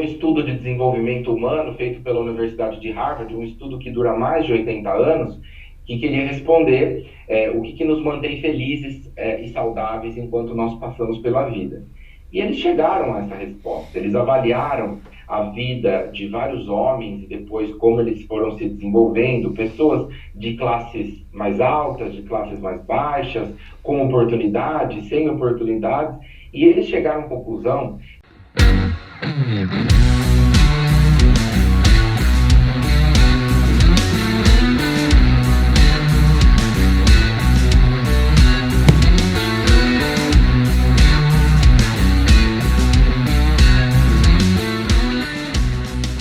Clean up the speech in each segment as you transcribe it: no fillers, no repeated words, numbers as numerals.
estudo de desenvolvimento humano feito pela Universidade de Harvard, um estudo que dura mais de 80 anos, que queria responder o que nos mantém felizes e saudáveis enquanto nós passamos pela vida. E eles chegaram a essa resposta, eles avaliaram a vida de vários homens e depois como eles foram se desenvolvendo, pessoas de classes mais altas, de classes mais baixas, com oportunidades, sem oportunidades, e eles chegaram à conclusão.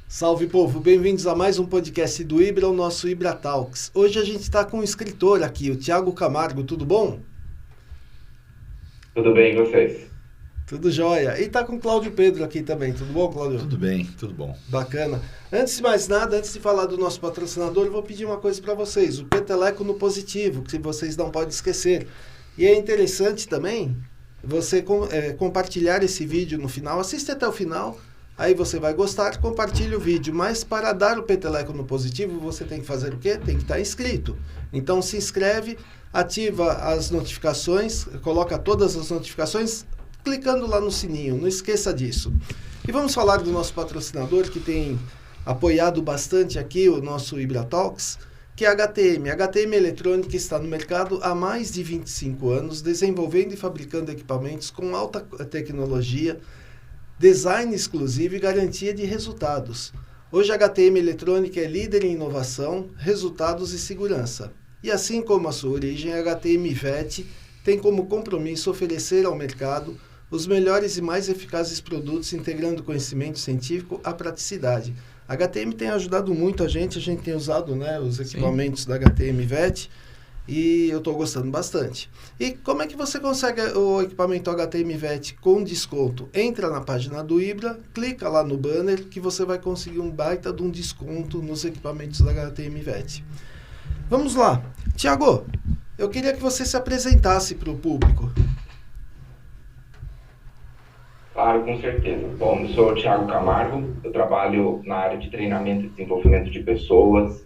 Salve, povo! Bem-vindos a mais um podcast do Ibra, o nosso Ibra Talks. Hoje a gente está com um escritor aqui, o Thiago Camargo. Tudo bom? Tudo bem, e vocês? Tudo jóia. E tá com o Cláudio Pedro aqui também. Tudo bom, Cláudio? Tudo bem, tudo bom. Bacana. Antes de mais nada, antes de falar do nosso patrocinador, eu vou pedir uma coisa para vocês. O Peteleco no Positivo, que vocês não podem esquecer. E é interessante também você compartilhar esse vídeo no final. Assiste até o final. Aí você vai gostar, compartilhe o vídeo. Mas para dar o Peteleco no Positivo, você tem que fazer o quê? Tem que estar inscrito. Então se inscreve, ativa as notificações, coloca todas as notificações, clicando lá no sininho. Não esqueça disso. E vamos falar do nosso patrocinador, que tem apoiado bastante aqui o nosso Ibra Talks, que é a HTM. A HTM Eletrônica está no mercado há mais de 25 anos, desenvolvendo e fabricando equipamentos com alta tecnologia, design exclusivo e garantia de resultados. Hoje a HTM Eletrônica é líder em inovação, resultados e segurança. E assim como a sua origem, a HTM VET tem como compromisso oferecer ao mercado os melhores e mais eficazes produtos, integrando conhecimento científico à praticidade. A HTM tem ajudado muito a gente tem usado, né, os equipamentos da HTM VET, e eu estou gostando bastante. E como é que você consegue o equipamento HTM VET com desconto? Entra na página do Ibra, clica lá no banner que você vai conseguir um baita de um desconto nos equipamentos da HTM VET. Vamos lá. Thiago, eu queria que você se apresentasse para o público. Claro, com certeza. Bom, eu sou o Thiago Camargo, eu trabalho na área de treinamento e desenvolvimento de pessoas.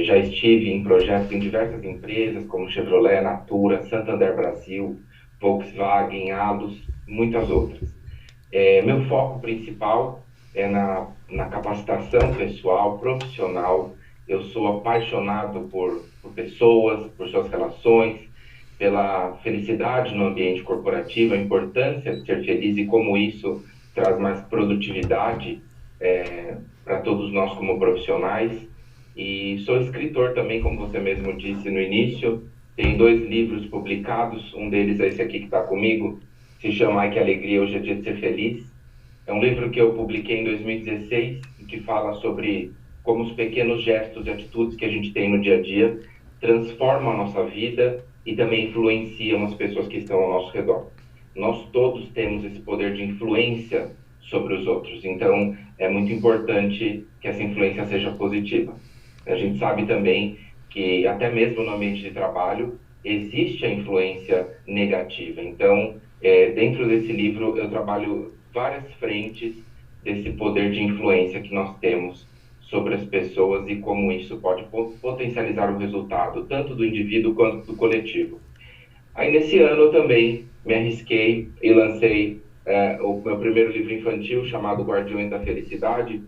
Já estive em projetos em diversas empresas, como Chevrolet, Natura, Santander Brasil, Volkswagen, Alus, muitas outras. Meu foco principal é na capacitação pessoal, profissional. Eu sou apaixonado por pessoas, por suas relações, pela felicidade no ambiente corporativo, a importância de ser feliz e como isso traz mais produtividade para todos nós como profissionais. E sou escritor também, como você mesmo disse no início. Tenho 2 livros publicados, um deles é esse aqui que está comigo, se chama Ai Que Alegria, Hoje é Dia de Ser Feliz. É um livro que eu publiquei em 2016 e que fala sobre como os pequenos gestos e atitudes que a gente tem no dia a dia transformam a nossa vida e também influenciam as pessoas que estão ao nosso redor. Nós todos temos esse poder de influência sobre os outros, então é muito importante que essa influência seja positiva. A gente sabe também que até mesmo no ambiente de trabalho existe a influência negativa. Então, dentro desse livro eu trabalho várias frentes desse poder de influência que nós temos sobre as pessoas e como isso pode potencializar o resultado, tanto do indivíduo quanto do coletivo. Aí nesse ano eu também me arrisquei e lancei o meu primeiro livro infantil, chamado Guardiões da Felicidade,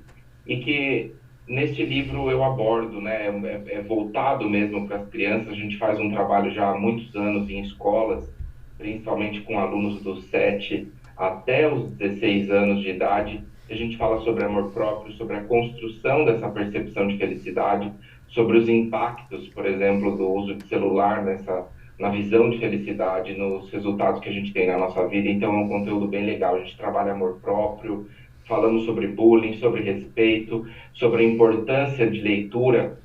e que neste livro eu abordo, né, é voltado mesmo para as crianças. A gente faz um trabalho já há muitos anos em escolas, principalmente com alunos dos 7 até os 16 anos de idade. A gente fala sobre amor próprio, sobre a construção dessa percepção de felicidade, sobre os impactos, por exemplo, do uso de celular na visão de felicidade, nos resultados que a gente tem na nossa vida. Então é um conteúdo bem legal. A gente trabalha amor próprio, falamos sobre bullying, sobre respeito, sobre a importância de leitura,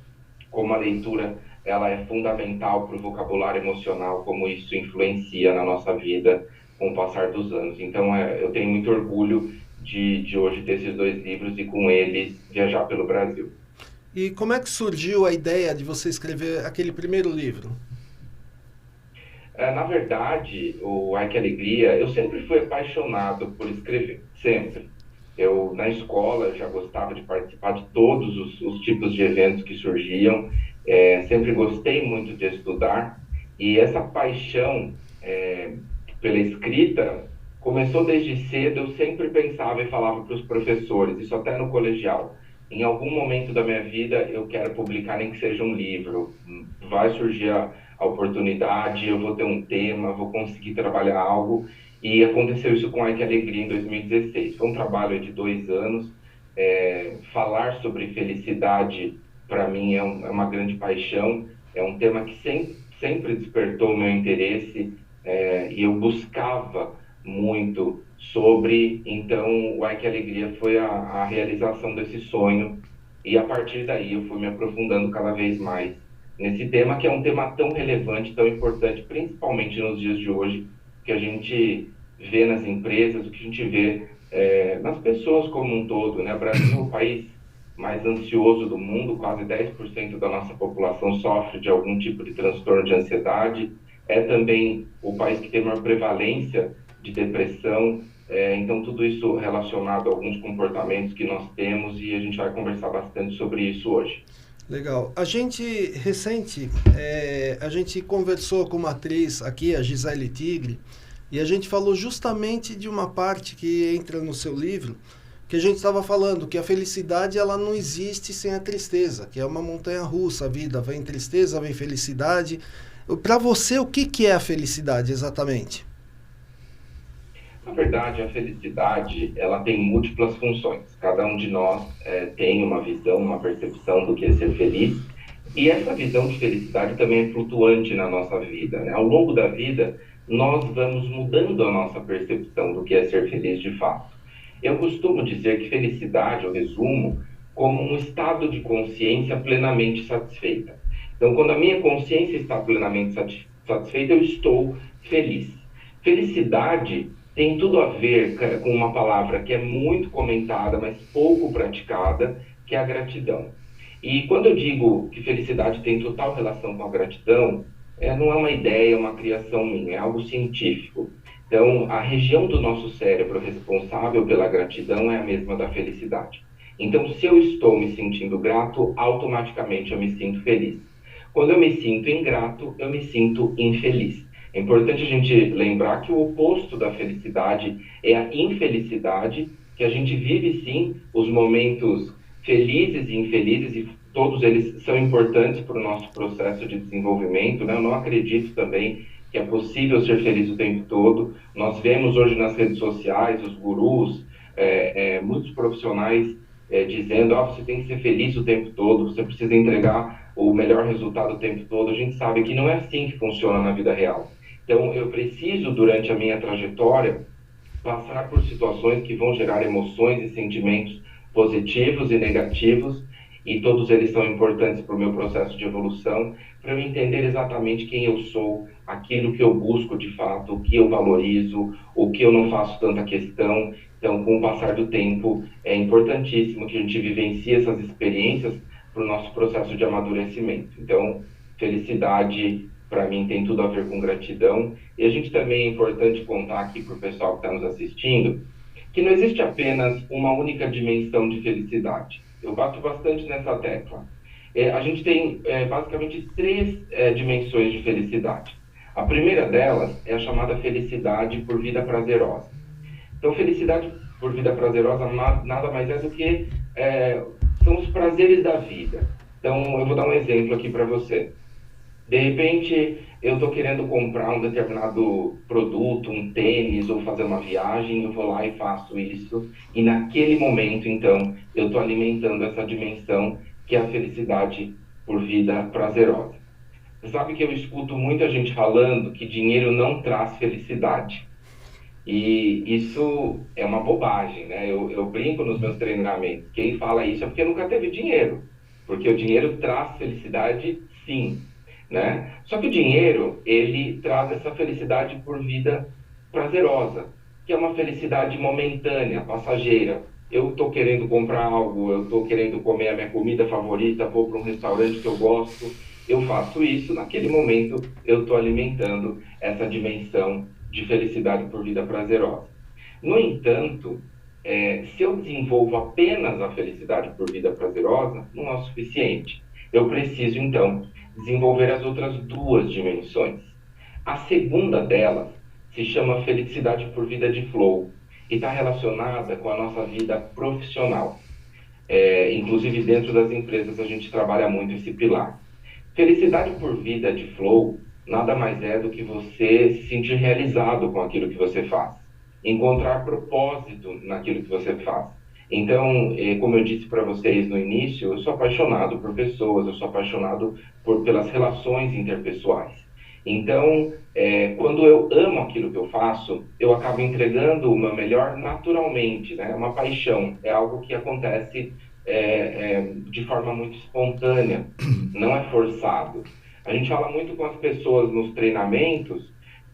como a leitura ela é fundamental para o vocabulário emocional, como isso influencia na nossa vida com o passar dos anos. Então eu tenho muito orgulho de hoje ter esses 2 livros e com eles viajar pelo Brasil. E como é que surgiu a ideia de você escrever aquele primeiro livro? Na verdade, o Ai Que Alegria, eu sempre fui apaixonado por escrever, sempre. Eu, na escola, eu já gostava de participar de todos os tipos de eventos que surgiam. Sempre gostei muito de estudar. E essa paixão, pela escrita começou desde cedo. Eu sempre pensava e falava para os professores, isso até no colegial. Em algum momento da minha vida, eu quero publicar, nem que seja um livro. Vai surgir a oportunidade, eu vou ter um tema, vou conseguir trabalhar algo. E aconteceu isso com a Que Alegria em 2016. Foi um trabalho de 2 anos. Falar sobre felicidade, para mim, é uma grande paixão. É um tema que sempre despertou o meu interesse, e eu buscava muito sobre. Então, o Ai Que Alegria foi a realização desse sonho. E a partir daí eu fui me aprofundando cada vez mais nesse tema, que é um tema tão relevante, tão importante, principalmente nos dias de hoje, que a gente vê nas empresas, o que a gente vê nas pessoas como um todo, né? O Brasil é o país mais ansioso do mundo, quase 10% da nossa população sofre de algum tipo de transtorno de ansiedade. É também o país que tem maior prevalência de depressão. Então, tudo isso relacionado a alguns comportamentos que nós temos, e a gente vai conversar bastante sobre isso hoje. Legal. A gente conversou com uma atriz aqui, a Gisele Tigre, e a gente falou justamente de uma parte que entra no seu livro, que a gente estava falando que a felicidade ela não existe sem a tristeza, que é uma montanha russa a vida, vem tristeza, vem felicidade. Para você, o que é a felicidade exatamente? Na verdade, a felicidade, ela tem múltiplas funções. Cada um de nós tem uma visão, uma percepção do que é ser feliz. E essa visão de felicidade também é flutuante na nossa vida, né? Ao longo da vida, nós vamos mudando a nossa percepção do que é ser feliz de fato. Eu costumo dizer que felicidade, eu resumo, como um estado de consciência plenamente satisfeita. Então, quando a minha consciência está plenamente satisfeita, eu estou feliz. Felicidade tem tudo a ver com uma palavra que é muito comentada, mas pouco praticada, que é a gratidão. E quando eu digo que felicidade tem total relação com a gratidão, não é uma ideia, é uma criação minha, é algo científico. Então, a região do nosso cérebro responsável pela gratidão é a mesma da felicidade. Então, se eu estou me sentindo grato, automaticamente eu me sinto feliz. Quando eu me sinto ingrato, eu me sinto infeliz. É importante a gente lembrar que o oposto da felicidade é a infelicidade, que a gente vive sim os momentos felizes e infelizes, e todos eles são importantes para o nosso processo de desenvolvimento, né? Eu não acredito também que é possível ser feliz o tempo todo. Nós vemos hoje nas redes sociais os gurus, muitos profissionais dizendo, você tem que ser feliz o tempo todo, você precisa entregar o melhor resultado o tempo todo. A gente sabe que não é assim que funciona na vida real. Então, eu preciso, durante a minha trajetória, passar por situações que vão gerar emoções e sentimentos positivos e negativos, e todos eles são importantes para o meu processo de evolução, para eu entender exatamente quem eu sou, aquilo que eu busco de fato, o que eu valorizo, o que eu não faço tanta questão. Então, com o passar do tempo, é importantíssimo que a gente vivencie essas experiências para o nosso processo de amadurecimento. Então, felicidade, para mim, tem tudo a ver com gratidão. E a gente também é importante contar aqui para o pessoal que está nos assistindo, que não existe apenas uma única dimensão de felicidade. Eu bato bastante nessa tecla. A gente tem basicamente três dimensões de felicidade. A primeira delas é a chamada felicidade por vida prazerosa. Então, felicidade por vida prazerosa nada mais é do que são os prazeres da vida. Então, eu vou dar um exemplo aqui para você. De repente, eu estou querendo comprar um determinado produto, um tênis, ou fazer uma viagem, eu vou lá e faço isso. E naquele momento, então, eu estou alimentando essa dimensão que é a felicidade por vida prazerosa. Você sabe que eu escuto muita gente falando que dinheiro não traz felicidade. E isso é uma bobagem, né? Eu brinco nos meus treinamentos. Quem fala isso é porque nunca teve dinheiro. Porque o dinheiro traz felicidade, sim, né? Só que o dinheiro, ele traz essa felicidade por vida prazerosa, que é uma felicidade momentânea, passageira. Eu estou querendo comprar algo, eu estou querendo comer a minha comida favorita, vou para um restaurante que eu gosto, eu faço isso, naquele momento eu estou alimentando essa dimensão de felicidade por vida prazerosa. No entanto, se eu desenvolvo apenas a felicidade por vida prazerosa, não é o suficiente. Eu preciso, então, desenvolver as outras duas dimensões. A segunda delas se chama felicidade por vida de flow e está relacionada com a nossa vida profissional. Inclusive, dentro das empresas, a gente trabalha muito esse pilar. Felicidade por vida de flow nada mais é do que você se sentir realizado com aquilo que você faz, encontrar propósito naquilo que você faz. Então, como eu disse para vocês no início, eu sou apaixonado por pessoas, eu sou apaixonado pelas relações interpessoais. Então, quando eu amo aquilo que eu faço, eu acabo entregando o meu melhor naturalmente, né? É uma paixão, é algo que acontece de forma muito espontânea, não é forçado. A gente fala muito com as pessoas nos treinamentos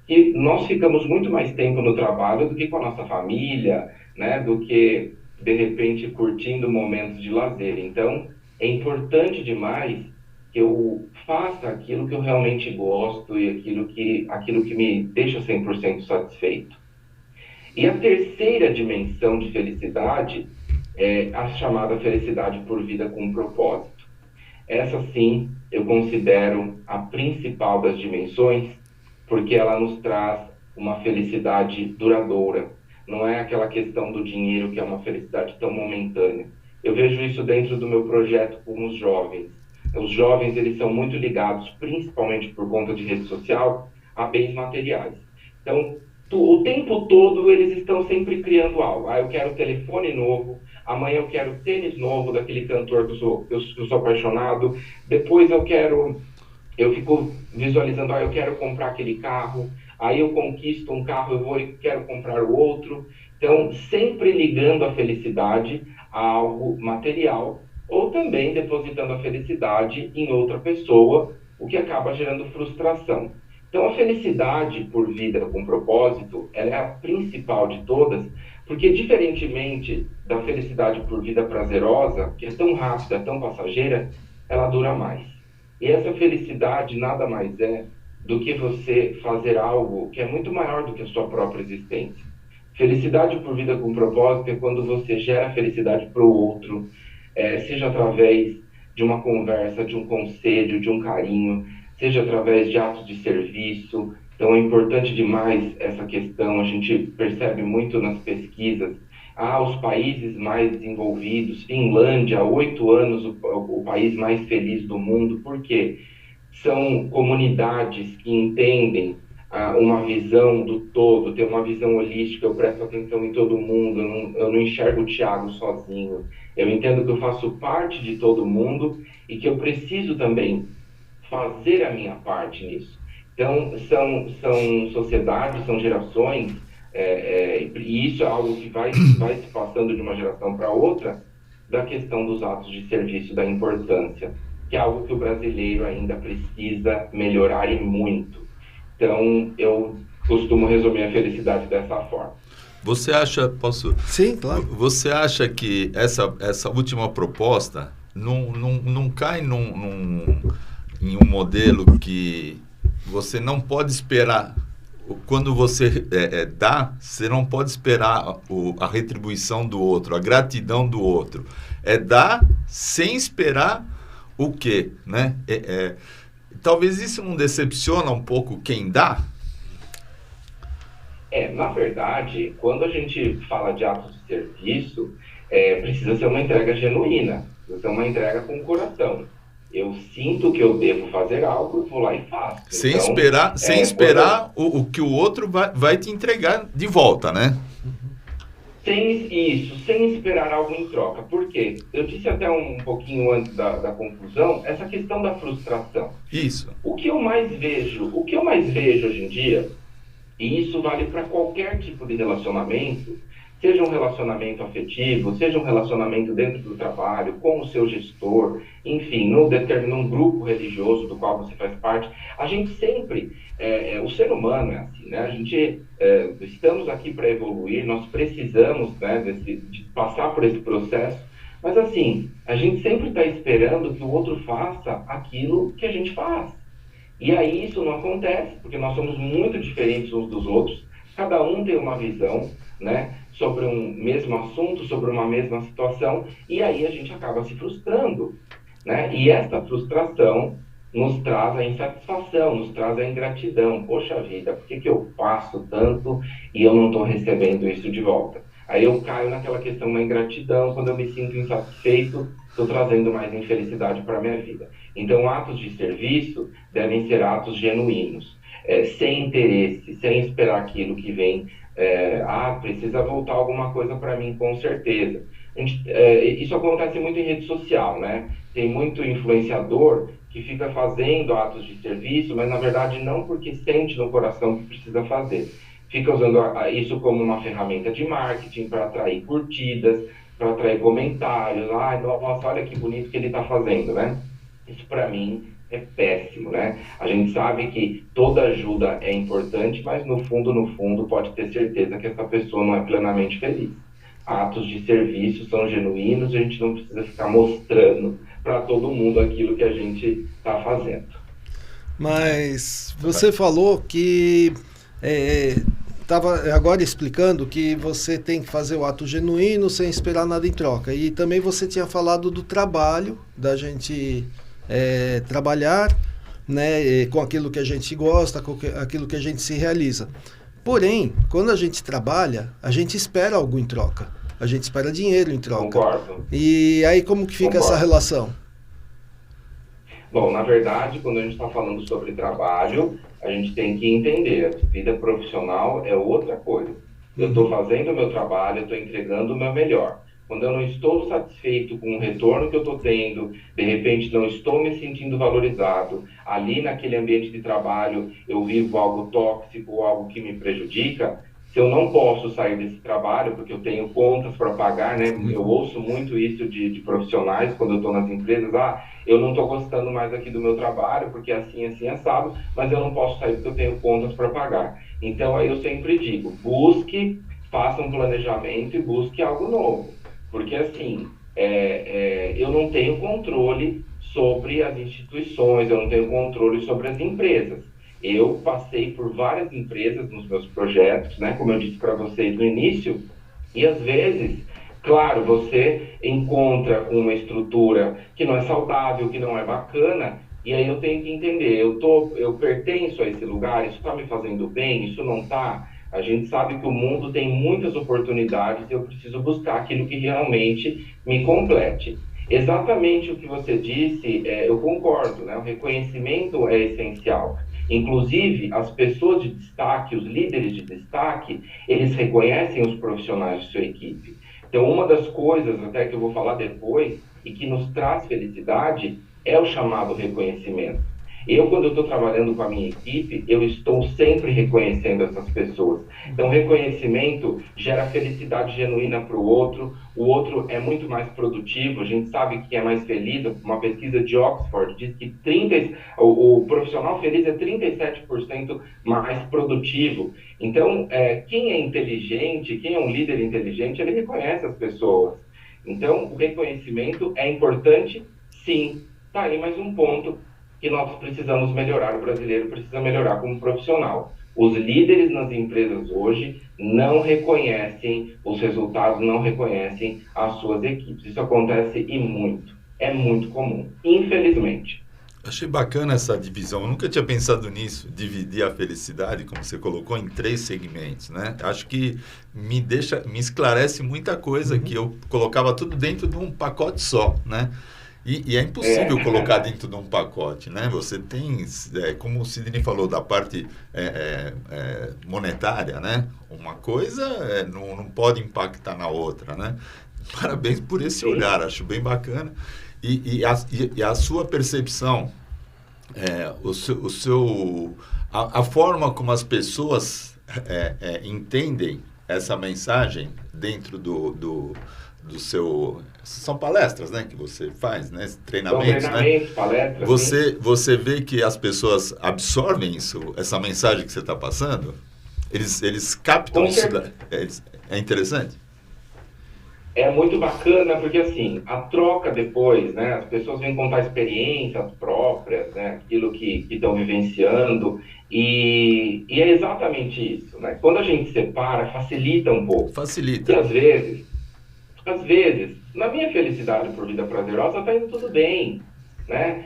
que nós ficamos muito mais tempo no trabalho do que com a nossa família, né? Do que, de repente, curtindo momentos de lazer. Então, é importante demais que eu faça aquilo que eu realmente gosto e aquilo que me deixa 100% satisfeito. E a terceira dimensão de felicidade é a chamada felicidade por vida com propósito. Essa sim eu considero a principal das dimensões, porque ela nos traz uma felicidade duradoura. Não é aquela questão do dinheiro que é uma felicidade tão momentânea. Eu vejo isso dentro do meu projeto com os jovens. Os jovens, eles são muito ligados, principalmente por conta de rede social, a bens materiais. Então, o tempo todo eles estão sempre criando algo. Eu quero telefone novo, amanhã eu quero tênis novo daquele cantor que eu sou apaixonado, depois eu fico visualizando, eu quero comprar aquele carro, aí eu conquisto um carro, eu vou e quero comprar o outro. Então, sempre ligando a felicidade a algo material, ou também depositando a felicidade em outra pessoa, o que acaba gerando frustração. Então, a felicidade por vida com propósito, ela é a principal de todas, porque diferentemente da felicidade por vida prazerosa, que é tão rápida, tão passageira, ela dura mais. E essa felicidade nada mais é do que você fazer algo que é muito maior do que a sua própria existência. Felicidade por vida com propósito é quando você gera felicidade para o outro, seja através de uma conversa, de um conselho, de um carinho, seja através de atos de serviço. Então é importante demais essa questão, a gente percebe muito nas pesquisas. Os países mais desenvolvidos, Finlândia, há 8 anos o país mais feliz do mundo. Por quê? São comunidades que entendem uma visão do todo, tem uma visão holística, eu presto atenção em todo mundo, eu não enxergo o Thiago sozinho, eu entendo que eu faço parte de todo mundo e que eu preciso também fazer a minha parte nisso. Então, são sociedades, são gerações, e isso é algo que vai se passando de uma geração para outra, da questão dos atos de serviço, da importância, que é algo que o brasileiro ainda precisa melhorar e muito. Então, eu costumo resumir a felicidade dessa forma. Você acha, posso? Sim, claro. Você acha que essa última proposta não cai em um modelo que você não pode esperar? Quando você dá, você não pode esperar a retribuição do outro, a gratidão do outro. É dar sem esperar o quê, né? Talvez isso não decepciona um pouco quem dá? Na verdade, quando a gente fala de atos de serviço, precisa ser uma entrega genuína, precisa ser uma entrega com o coração. Eu sinto que eu devo fazer algo, eu vou lá e faço. Sem esperar o que o outro vai te entregar de volta, né? Sem esperar algo em troca. Por quê? Eu disse até um pouquinho antes da conclusão, essa questão da frustração. Isso. O que eu mais vejo hoje em dia, e isso vale para qualquer tipo de relacionamento, seja um relacionamento afetivo, seja um relacionamento dentro do trabalho, com o seu gestor, enfim, num grupo religioso do qual você faz parte, a gente sempre, o ser humano é assim, né? A gente, estamos aqui para evoluir, nós precisamos, né, de passar por esse processo, mas assim, a gente sempre está esperando que o outro faça aquilo que a gente faz. E aí isso não acontece, porque nós somos muito diferentes uns dos outros, cada um tem uma visão, né? sobre um mesmo assunto, sobre uma mesma situação, e aí a gente acaba se frustrando, né? E essa frustração nos traz a insatisfação, nos traz a ingratidão. Poxa vida, por que que eu faço tanto e eu não estou recebendo isso de volta? Aí eu caio naquela questão da ingratidão, quando eu me sinto insatisfeito, estou trazendo mais infelicidade para a minha vida. Então, atos de serviço devem ser atos genuínos, sem interesse, sem esperar aquilo que vem. Precisa voltar alguma coisa para mim, com certeza. Isso acontece muito em rede social, né? Tem muito influenciador que fica fazendo atos de serviço, mas na verdade não porque sente no coração que precisa fazer. Fica usando isso como uma ferramenta de marketing para atrair curtidas, para atrair comentários. Ai, nossa, olha que bonito que ele está fazendo, né? Isso para mim é péssimo, né? A gente sabe que toda ajuda é importante, mas no fundo, pode ter certeza que essa pessoa não é plenamente feliz. Atos de serviço são genuínos, a gente não precisa ficar mostrando para todo mundo aquilo que a gente está fazendo. Mas você falou que estava agora explicando que você tem que fazer o ato genuíno sem esperar nada em troca. E também você tinha falado do trabalho, da gente trabalhar, né, com aquilo que a gente gosta, com aquilo que a gente se realiza. Porém, quando a gente trabalha, a gente espera algo em troca. A gente espera dinheiro em troca. Concordo. E aí como que fica essa relação? Bom, na verdade, quando a gente está falando sobre trabalho, a gente tem que entender, a vida profissional é outra coisa. Eu estou fazendo o meu trabalho, eu estou entregando o meu melhor. Quando eu não estou satisfeito com o retorno que eu estou tendo, de repente não estou me sentindo valorizado, ali naquele ambiente de trabalho eu vivo algo tóxico ou algo que me prejudica, se eu não posso sair desse trabalho, porque eu tenho contas para pagar, né? Eu ouço muito isso de profissionais quando eu estou nas empresas, eu não estou gostando mais aqui do meu trabalho, porque assim, assado, mas eu não posso sair porque eu tenho contas para pagar. Então, aí eu sempre digo, faça um planejamento e busque algo novo. Porque, assim, eu não tenho controle sobre as instituições, eu não tenho controle sobre as empresas. Eu passei por várias empresas nos meus projetos, né, como eu disse para vocês no início, e às vezes, claro, você encontra uma estrutura que não é saudável, que não é bacana, e aí eu tenho que entender, eu pertenço a esse lugar, isso está me fazendo bem, isso não está? A gente sabe que o mundo tem muitas oportunidades e eu preciso buscar aquilo que realmente me complete. Exatamente o que você disse, eu concordo, né? O reconhecimento é essencial. Inclusive, as pessoas de destaque, os líderes de destaque, eles reconhecem os profissionais de sua equipe. Então, uma das coisas, até que eu vou falar depois, e que nos traz felicidade, é o chamado reconhecimento. Quando eu estou trabalhando com a minha equipe, eu estou sempre reconhecendo essas pessoas. Então, reconhecimento gera felicidade genuína para o outro é muito mais produtivo, a gente sabe que é mais feliz. Uma pesquisa de Oxford diz que o profissional feliz é 37% mais produtivo. Então, quem é inteligente, quem é um líder inteligente, ele reconhece as pessoas. Então, o reconhecimento é importante, sim. Tá aí mais um ponto que nós precisamos melhorar, o brasileiro precisa melhorar como profissional. Os líderes nas empresas hoje não reconhecem os resultados, não reconhecem as suas equipes. Isso acontece e muito. É muito comum, infelizmente. Achei bacana essa divisão. Eu nunca tinha pensado nisso, dividir a felicidade, como você colocou, em 3 segmentos, né? Acho que me esclarece muita coisa que eu colocava tudo dentro de um pacote só, né? E é impossível colocar dentro de um pacote, né? Você tem, como o Sidney falou, da parte monetária, né? Uma coisa não pode impactar na outra, né? Parabéns por esse olhar, acho bem bacana. E a sua percepção, a forma como as pessoas entendem essa mensagem dentro do seu... São palestras, né, que você faz, né? Treinamentos, né? Palestras. Você vê que as pessoas absorvem essa mensagem que você está passando? Eles captam isso? É interessante? É muito bacana, porque assim, a troca depois, né? As pessoas vêm contar experiências próprias, próprias, né? Aquilo que estão vivenciando, e é exatamente isso, né? Quando a gente separa, facilita um pouco. E Facilita. às vezes, na minha felicidade por vida prazerosa tá indo tudo bem, né?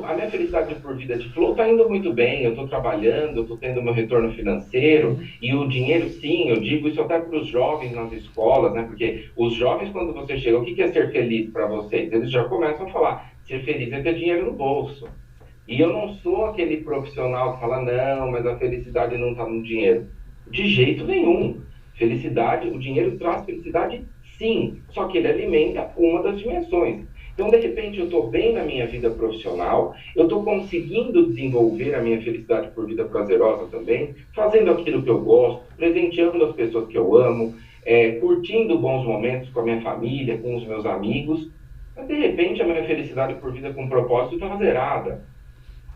A minha felicidade por vida de flow tá indo muito bem, eu tô trabalhando, eu tô tendo meu retorno financeiro, e o dinheiro, sim, eu digo isso até para os jovens nas escolas, né? Porque os jovens, quando você chega, o que que é ser feliz para vocês? Eles já começam a falar, ser feliz é ter dinheiro no bolso. E eu não sou aquele profissional que fala, não, mas a felicidade não está no dinheiro. De jeito nenhum. Felicidade, o dinheiro traz felicidade, sim, só que ele alimenta uma das dimensões. Então, de repente, eu estou bem na minha vida profissional, eu estou conseguindo desenvolver a minha felicidade por vida prazerosa também, fazendo aquilo que eu gosto, presenteando as pessoas que eu amo, curtindo bons momentos com a minha família, com os meus amigos, mas, de repente, a minha felicidade por vida com propósito está zerada.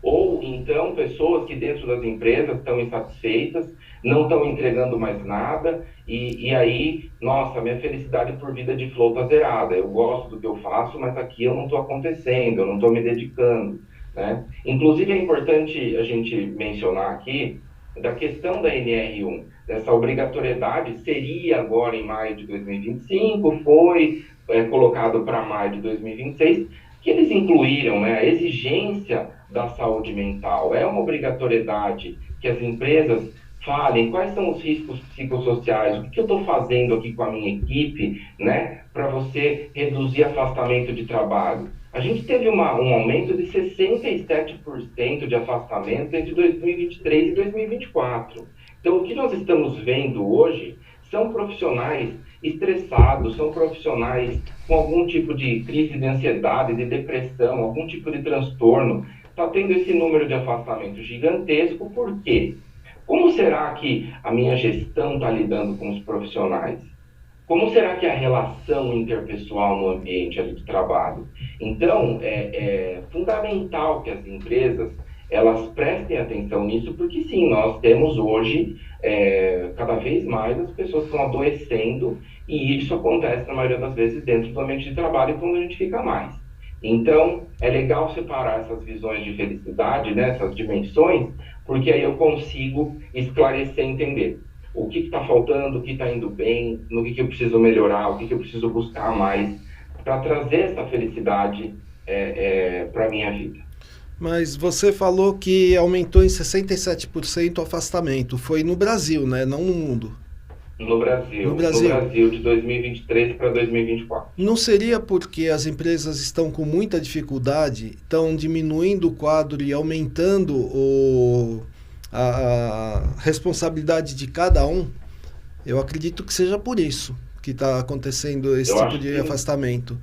Ou então pessoas que dentro das empresas estão insatisfeitas, não estão entregando mais nada, e aí, nossa, minha felicidade por vida de flow está zerada. Eu gosto do que eu faço, mas aqui eu não estou acontecendo, eu não estou me dedicando, né? Inclusive é importante a gente mencionar aqui da questão da NR1, dessa obrigatoriedade seria agora em maio de 2025, foi colocado para maio de 2026, que eles incluíram, né, a exigência da saúde mental. É uma obrigatoriedade que as empresas falem quais são os riscos psicossociais, o que eu estou fazendo aqui com a minha equipe, né, para você reduzir afastamento de trabalho. A gente teve um aumento de 67% de afastamento entre 2023 e 2024. Então, o que nós estamos vendo hoje são profissionais estressados, são profissionais com algum tipo de crise de ansiedade, de depressão, algum tipo de transtorno. Está tendo esse número de afastamento gigantesco, por quê? Como será que a minha gestão está lidando com os profissionais? Como será que é a relação interpessoal no ambiente ali de trabalho? Então, é fundamental que as empresas elas prestem atenção nisso, porque sim, nós temos hoje, cada vez mais as pessoas estão adoecendo, e isso acontece na maioria das vezes dentro do ambiente de trabalho quando a gente fica mais. Então, é legal separar essas visões de felicidade, né, essas dimensões, porque aí eu consigo esclarecer e entender o que está faltando, o que está indo bem, no que eu preciso melhorar, o que eu preciso buscar mais, para trazer essa felicidade para a minha vida. Mas você falou que aumentou em 67% o afastamento. Foi no Brasil, né? Não no mundo. No Brasil de 2023 para 2024. Não seria porque as empresas estão com muita dificuldade, estão diminuindo o quadro e aumentando a responsabilidade de cada um? Eu acredito que seja por isso que está acontecendo esse tipo de afastamento.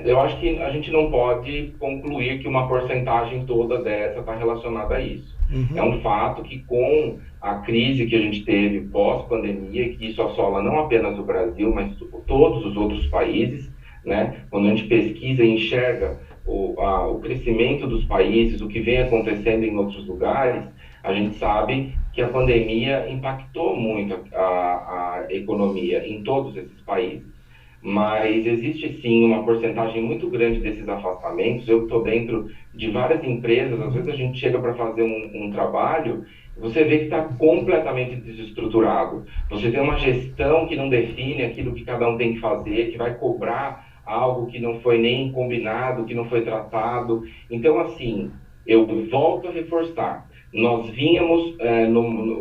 Eu acho que a gente não pode concluir que uma porcentagem toda dessa está relacionada a isso. Uhum. É um fato que com a crise que a gente teve pós-pandemia, que isso assola não apenas o Brasil, mas todos os outros países, né? Quando a gente pesquisa e enxerga o crescimento dos países, o que vem acontecendo em outros lugares, a gente sabe que a pandemia impactou muito a economia em todos esses países. Mas existe sim uma porcentagem muito grande desses afastamentos. Eu estou dentro de várias empresas, às vezes a gente chega para fazer um trabalho, você vê que está completamente desestruturado. Você tem uma gestão que não define aquilo que cada um tem que fazer, que vai cobrar algo que não foi nem combinado, que não foi tratado. Então, assim, eu volto a reforçar. Nós vínhamos,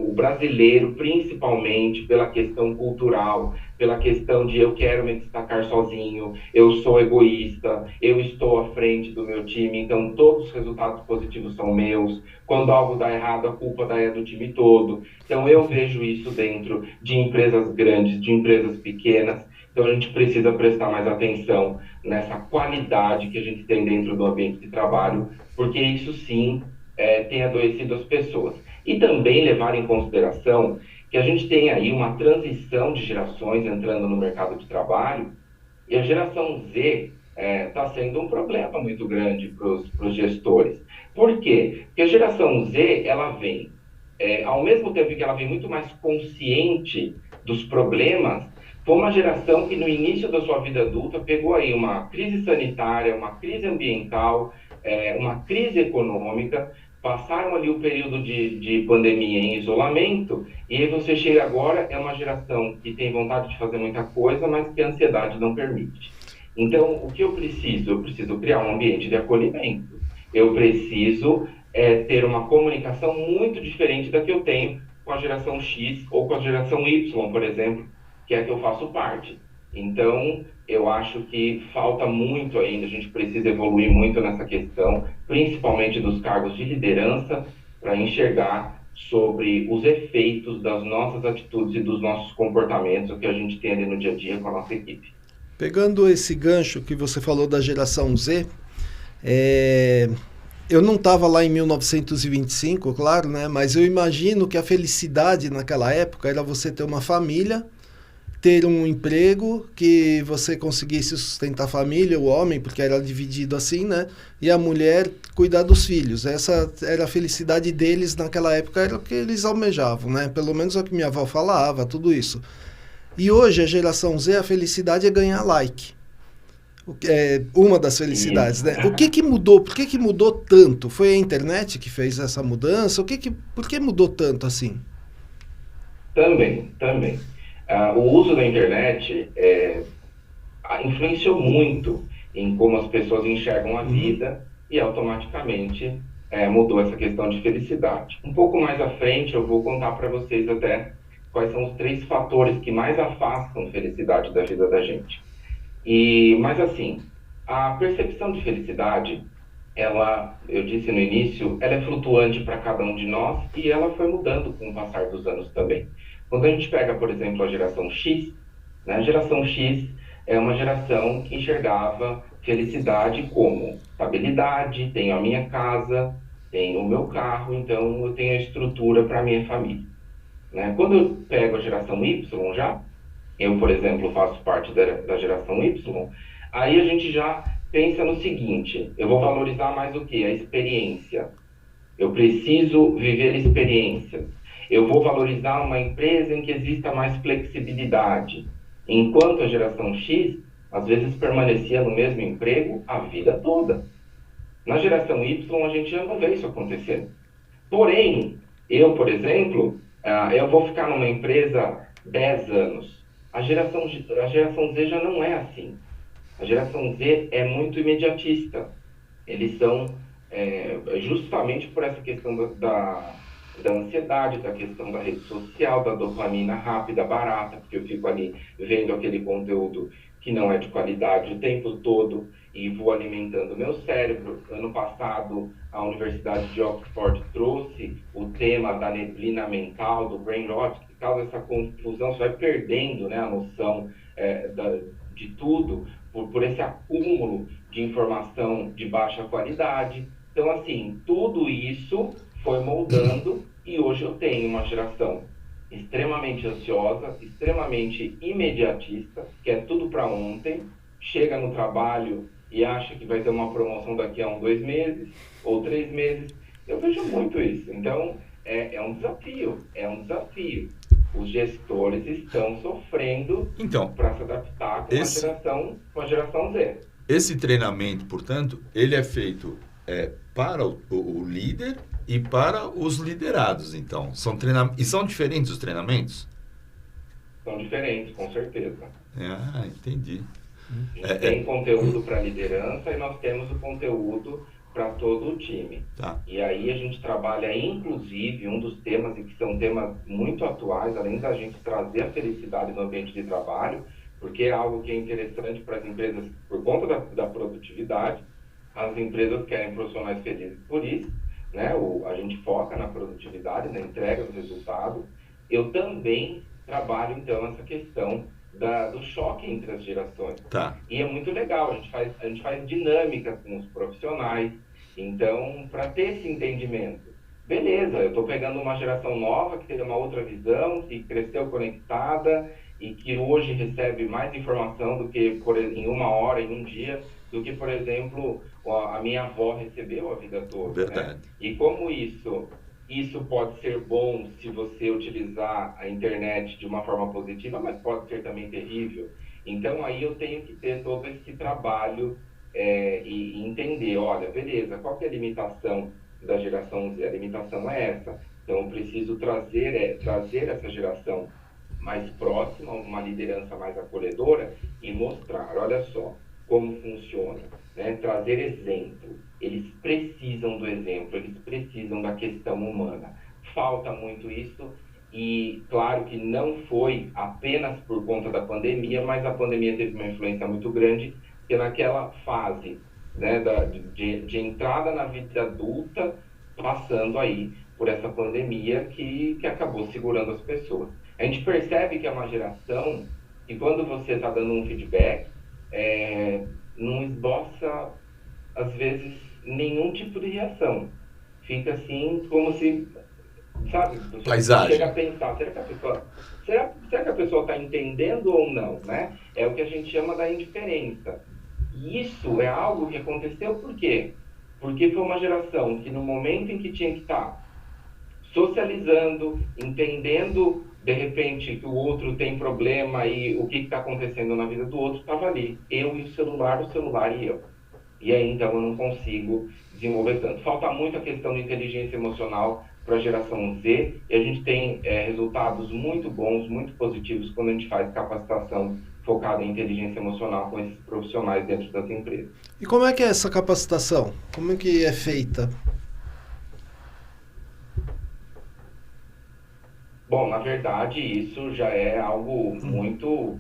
o brasileiro, principalmente pela questão cultural, pela questão de eu quero me destacar sozinho, eu sou egoísta, eu estou à frente do meu time, então todos os resultados positivos são meus. Quando algo dá errado, a culpa é do time todo. Então eu vejo isso dentro de empresas grandes, de empresas pequenas. Então a gente precisa prestar mais atenção nessa qualidade que a gente tem dentro do ambiente de trabalho, porque isso sim tem adoecido as pessoas. E também levar em consideração que a gente tem aí uma transição de gerações entrando no mercado de trabalho, e a geração Z está sendo um problema muito grande para os gestores. Por quê? Porque a geração Z, ela vem, ao mesmo tempo que ela vem muito mais consciente dos problemas, foi uma geração que no início da sua vida adulta pegou aí uma crise sanitária, uma crise ambiental, uma crise econômica, passaram ali o período de pandemia em isolamento, e aí você chega agora, é uma geração que tem vontade de fazer muita coisa, mas que a ansiedade não permite. Então, o que eu preciso? Eu preciso criar um ambiente de acolhimento. Eu preciso ter uma comunicação muito diferente da que eu tenho com a geração X ou com a geração Y, por exemplo, que é a que eu faço parte. Então, eu acho que falta muito ainda, a gente precisa evoluir muito nessa questão, principalmente dos cargos de liderança, para enxergar sobre os efeitos das nossas atitudes e dos nossos comportamentos, o que a gente tem ali no dia a dia com a nossa equipe. Pegando esse gancho que você falou da geração Z, eu não estava lá em 1925, claro, né? Mas eu imagino que a felicidade naquela época era você ter uma família, ter um emprego, que você conseguisse sustentar a família, o homem, porque era dividido assim, né? E a mulher cuidar dos filhos. Essa era a felicidade deles naquela época, era o que eles almejavam, né? Pelo menos é o que minha avó falava, tudo isso. E hoje, a geração Z, a felicidade é ganhar like. É uma das felicidades, né? O que mudou? Por que mudou tanto? Foi a internet que fez essa mudança? Por que mudou tanto assim? Também. O uso da internet influenciou muito em como as pessoas enxergam a vida e automaticamente mudou essa questão de felicidade. Um pouco mais à frente eu vou contar para vocês até quais são os 3 fatores que mais afastam felicidade da vida da gente. Mas assim, a percepção de felicidade, eu disse no início, ela é flutuante para cada um de nós e ela foi mudando com o passar dos anos também. Quando a gente pega, por exemplo, a geração X, né, a geração X é uma geração que enxergava felicidade como estabilidade, tenho a minha casa, tenho o meu carro, então eu tenho a estrutura para a minha família. Né? Quando eu pego a geração Y já, eu, por exemplo, faço parte da geração Y, aí a gente já pensa no seguinte, eu vou valorizar mais o quê? A experiência. Eu preciso viver experiências. Eu vou valorizar uma empresa em que exista mais flexibilidade. Enquanto a geração X, às vezes, permanecia no mesmo emprego a vida toda. Na geração Y, a gente já não vê isso acontecendo. Porém, eu, por exemplo, eu vou ficar numa empresa 10 anos. A geração Z já não é assim. A geração Z é muito imediatista. Eles são, justamente por essa questão da ansiedade, da questão da rede social, da dopamina rápida, barata, porque eu fico ali vendo aquele conteúdo que não é de qualidade o tempo todo e vou alimentando o meu cérebro. Ano passado, a Universidade de Oxford trouxe o tema da neblina mental, do brain rot, que causa essa confusão, você vai perdendo, né, a noção de tudo por esse acúmulo de informação de baixa qualidade. Então, assim, tudo isso foi moldando e hoje eu tenho uma geração extremamente ansiosa, extremamente imediatista, quer tudo para ontem, chega no trabalho e acha que vai ter uma promoção daqui a 2 meses ou 3 meses. Eu vejo muito isso. Então, é um desafio. Os gestores estão sofrendo para se adaptar com a geração Z. Esse treinamento, portanto, ele é feito para o líder e para os liderados, então. E são diferentes os treinamentos? São diferentes, com certeza. Entendi. Tem conteúdo para liderança e nós temos o conteúdo para todo o time. Tá. E aí a gente trabalha, inclusive, um dos temas, e que são temas muito atuais, além da gente trazer a felicidade no ambiente de trabalho, porque é algo que é interessante para as empresas por conta da produtividade. As empresas querem profissionais felizes por isso, né? A gente foca na produtividade, na entrega do resultado. Eu também trabalho, então, essa questão do choque entre as gerações. Tá. E é muito legal, a gente faz dinâmicas com os profissionais, então, para ter esse entendimento. Beleza, eu estou pegando uma geração nova que tem uma outra visão, que cresceu conectada e que hoje recebe mais informação do que em 1 hora, em um dia, do que, por exemplo, a minha avó recebeu a vida toda. Verdade. Né? E como isso Isso pode ser bom se você utilizar a internet de uma forma positiva, mas pode ser também terrível. Então, aí eu tenho que ter todo esse trabalho e entender, olha, beleza, qual que é a limitação da geração Z? A limitação é essa. Então, eu preciso trazer essa geração mais próxima, uma liderança mais acolhedora e mostrar, olha só, como funciona, né? Trazer exemplo. Eles precisam do exemplo, eles precisam da questão humana. Falta muito isso e, claro que não foi apenas por conta da pandemia, mas a pandemia teve uma influência muito grande, porque naquela fase, né, de entrada na vida adulta, passando aí por essa pandemia que acabou segurando as pessoas. A gente percebe que é uma geração que, quando você está dando um feedback, não esboça, às vezes, nenhum tipo de reação. Fica assim, como se, sabe, você Paisagem. chega a pensar, será que a pessoa está entendendo ou não, né? É o que a gente chama da indiferença. E isso é algo que aconteceu por quê? Porque foi uma geração que, no momento em que tinha que estar socializando, entendendo, de repente, que o outro tem problema e o que está acontecendo na vida do outro, estava ali. Eu e o celular e eu. E aí, então, eu não consigo desenvolver tanto. Falta muito a questão de inteligência emocional para a geração Z, e a gente tem resultados muito bons, muito positivos, quando a gente faz capacitação focada em inteligência emocional com esses profissionais dentro das empresas. E como é que é essa capacitação? Como é que é feita? Bom, na verdade, isso já é algo muito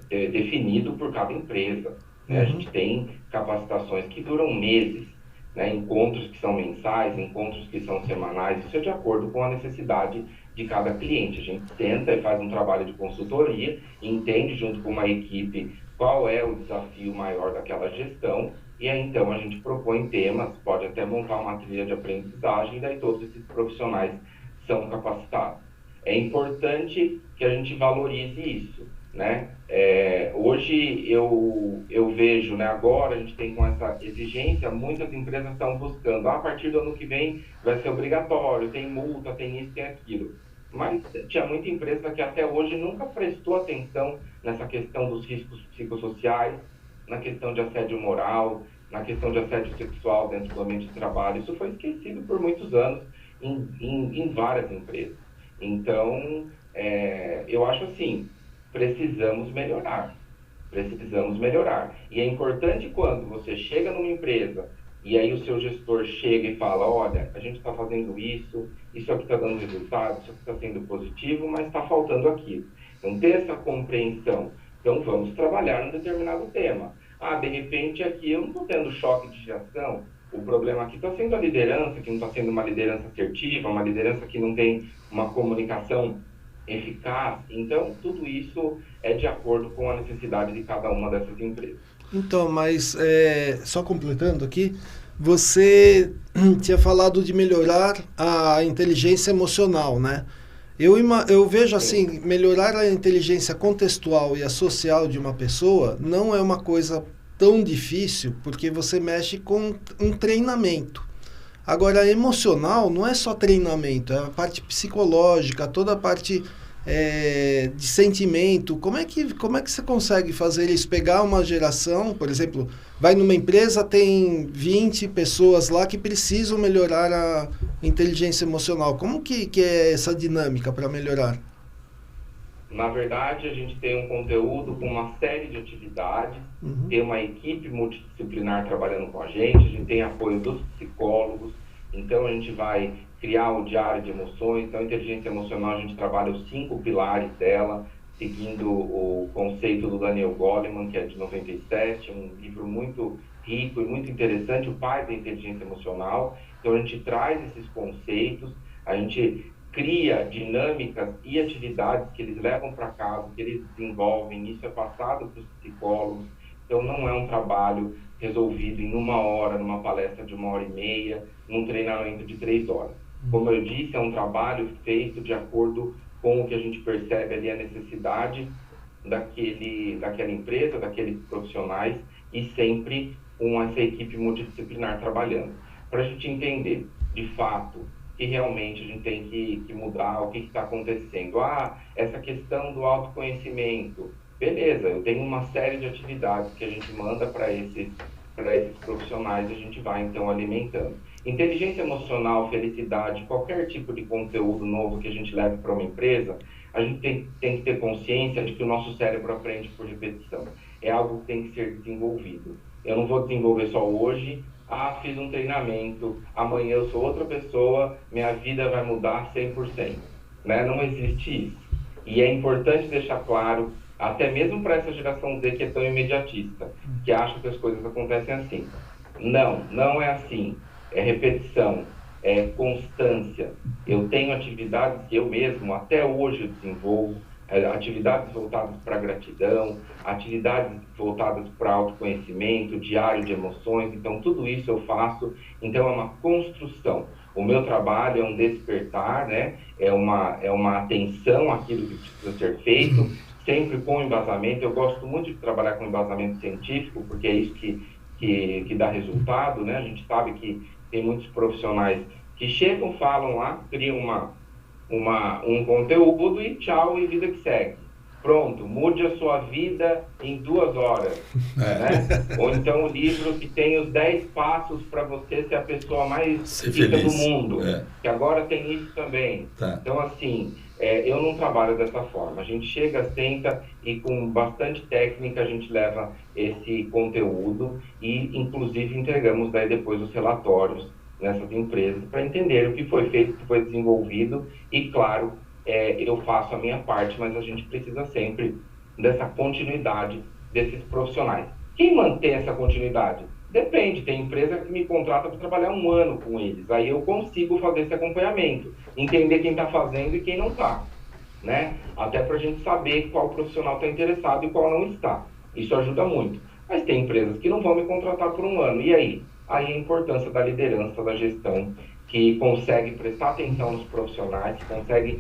definido por cada empresa, né? A gente tem capacitações que duram meses, né? Encontros que são mensais, encontros que são semanais, isso é de acordo com a necessidade de cada cliente. A gente senta e faz um trabalho de consultoria, entende junto com uma equipe qual é o desafio maior daquela gestão, e aí então a gente propõe temas, pode até montar uma trilha de aprendizagem, e daí todos esses profissionais são capacitados. É importante que a gente valorize isso, né? Hoje eu vejo, né, agora a gente tem com essa exigência, muitas empresas estão buscando, a partir do ano que vem vai ser obrigatório, tem multa, tem isso, tem aquilo. Mas tinha muita empresa que até hoje nunca prestou atenção nessa questão dos riscos psicossociais, na questão de assédio moral, na questão de assédio sexual dentro do ambiente de trabalho. Isso foi esquecido por muitos anos em várias empresas. Então, eu acho assim, precisamos melhorar. E é importante quando você chega numa empresa e aí o seu gestor chega e fala, olha, a gente está fazendo isso aqui está dando resultado, isso aqui está sendo positivo, mas está faltando aquilo. Então, ter essa compreensão. Então, vamos trabalhar num determinado tema. De repente, aqui eu não estou tendo choque de geração. O problema aqui está sendo a liderança, que não está sendo uma liderança assertiva, uma liderança que não tem uma comunicação eficaz. Então, tudo isso é de acordo com a necessidade de cada uma dessas empresas. Então, mas só completando aqui, você tinha falado de melhorar a inteligência emocional, né? Eu vejo assim, melhorar a inteligência contextual e a social de uma pessoa não é uma coisa tão difícil, porque você mexe com um treinamento. Agora, emocional não é só treinamento, é a parte psicológica, toda a parte de sentimento. Como é que você consegue fazer isso? Pegar uma geração, por exemplo, vai numa empresa, tem 20 pessoas lá que precisam melhorar a inteligência emocional. Como que é essa dinâmica para melhorar? Na verdade, a gente tem um conteúdo com uma série de atividades, tem uma equipe multidisciplinar trabalhando com a gente tem apoio dos psicólogos, então a gente vai criar o diário de emoções. Então, a inteligência emocional, a gente trabalha os 5 pilares dela, seguindo o conceito do Daniel Goleman, que é de 97, um livro muito rico e muito interessante, o pai da inteligência emocional. Então, a gente traz esses conceitos, a gente cria dinâmicas e atividades que eles levam para casa, que eles desenvolvem, isso é passado para os psicólogos. Então, não é um trabalho resolvido em 1 hora, numa palestra de 1h30, num treinamento de 3 horas. Como eu disse, é um trabalho feito de acordo com o que a gente percebe ali, a necessidade daquela empresa, daqueles profissionais, e sempre com essa equipe multidisciplinar trabalhando. Para a gente entender, de fato, que realmente a gente tem que mudar, o que está acontecendo. Essa questão do autoconhecimento. Beleza, eu tenho uma série de atividades que a gente manda para esses profissionais e a gente vai, então, alimentando. Inteligência emocional, felicidade, qualquer tipo de conteúdo novo que a gente leve para uma empresa, a gente tem que ter consciência de que o nosso cérebro aprende por repetição. É algo que tem que ser desenvolvido. Eu não vou desenvolver só hoje, fiz um treinamento, amanhã eu sou outra pessoa, minha vida vai mudar 100%. Né? Não existe isso. E é importante deixar claro, até mesmo para essa geração Z que é tão imediatista, que acha que as coisas acontecem assim. Não é assim. É repetição, é constância. Eu tenho atividades que eu mesmo, até hoje, eu desenvolvo, atividades voltadas para gratidão, atividades voltadas para autoconhecimento, diário de emoções. Então, tudo isso eu faço. Então, é uma construção. O meu trabalho é um despertar, né? É uma atenção àquilo que precisa ser feito, sempre com embasamento. Eu gosto muito de trabalhar com embasamento científico, porque é isso que dá resultado, né? A gente sabe que tem muitos profissionais que chegam, falam lá, criam um conteúdo e tchau, e vida que segue. Pronto, mude a sua vida em 2 horas. Né? Ou então o livro que tem os 10 passos para você ser a pessoa mais rica do mundo. Que agora tem isso também. Tá. Então, assim, eu não trabalho dessa forma. A gente chega, senta e com bastante técnica a gente leva esse conteúdo e, inclusive, entregamos daí depois os relatórios nessas empresas para entender o que foi feito, o que foi desenvolvido e, claro, eu faço a minha parte, mas a gente precisa sempre dessa continuidade desses profissionais. Quem mantém essa continuidade? Depende, tem empresa que me contrata para trabalhar 1 ano com eles, aí eu consigo fazer esse acompanhamento, entender quem está fazendo e quem não está, né? Até para a gente saber qual profissional está interessado e qual não está. Isso ajuda muito. Mas tem empresas que não vão me contratar por 1 ano, e aí? Aí a importância da liderança, da gestão, que consegue prestar atenção nos profissionais, que consegue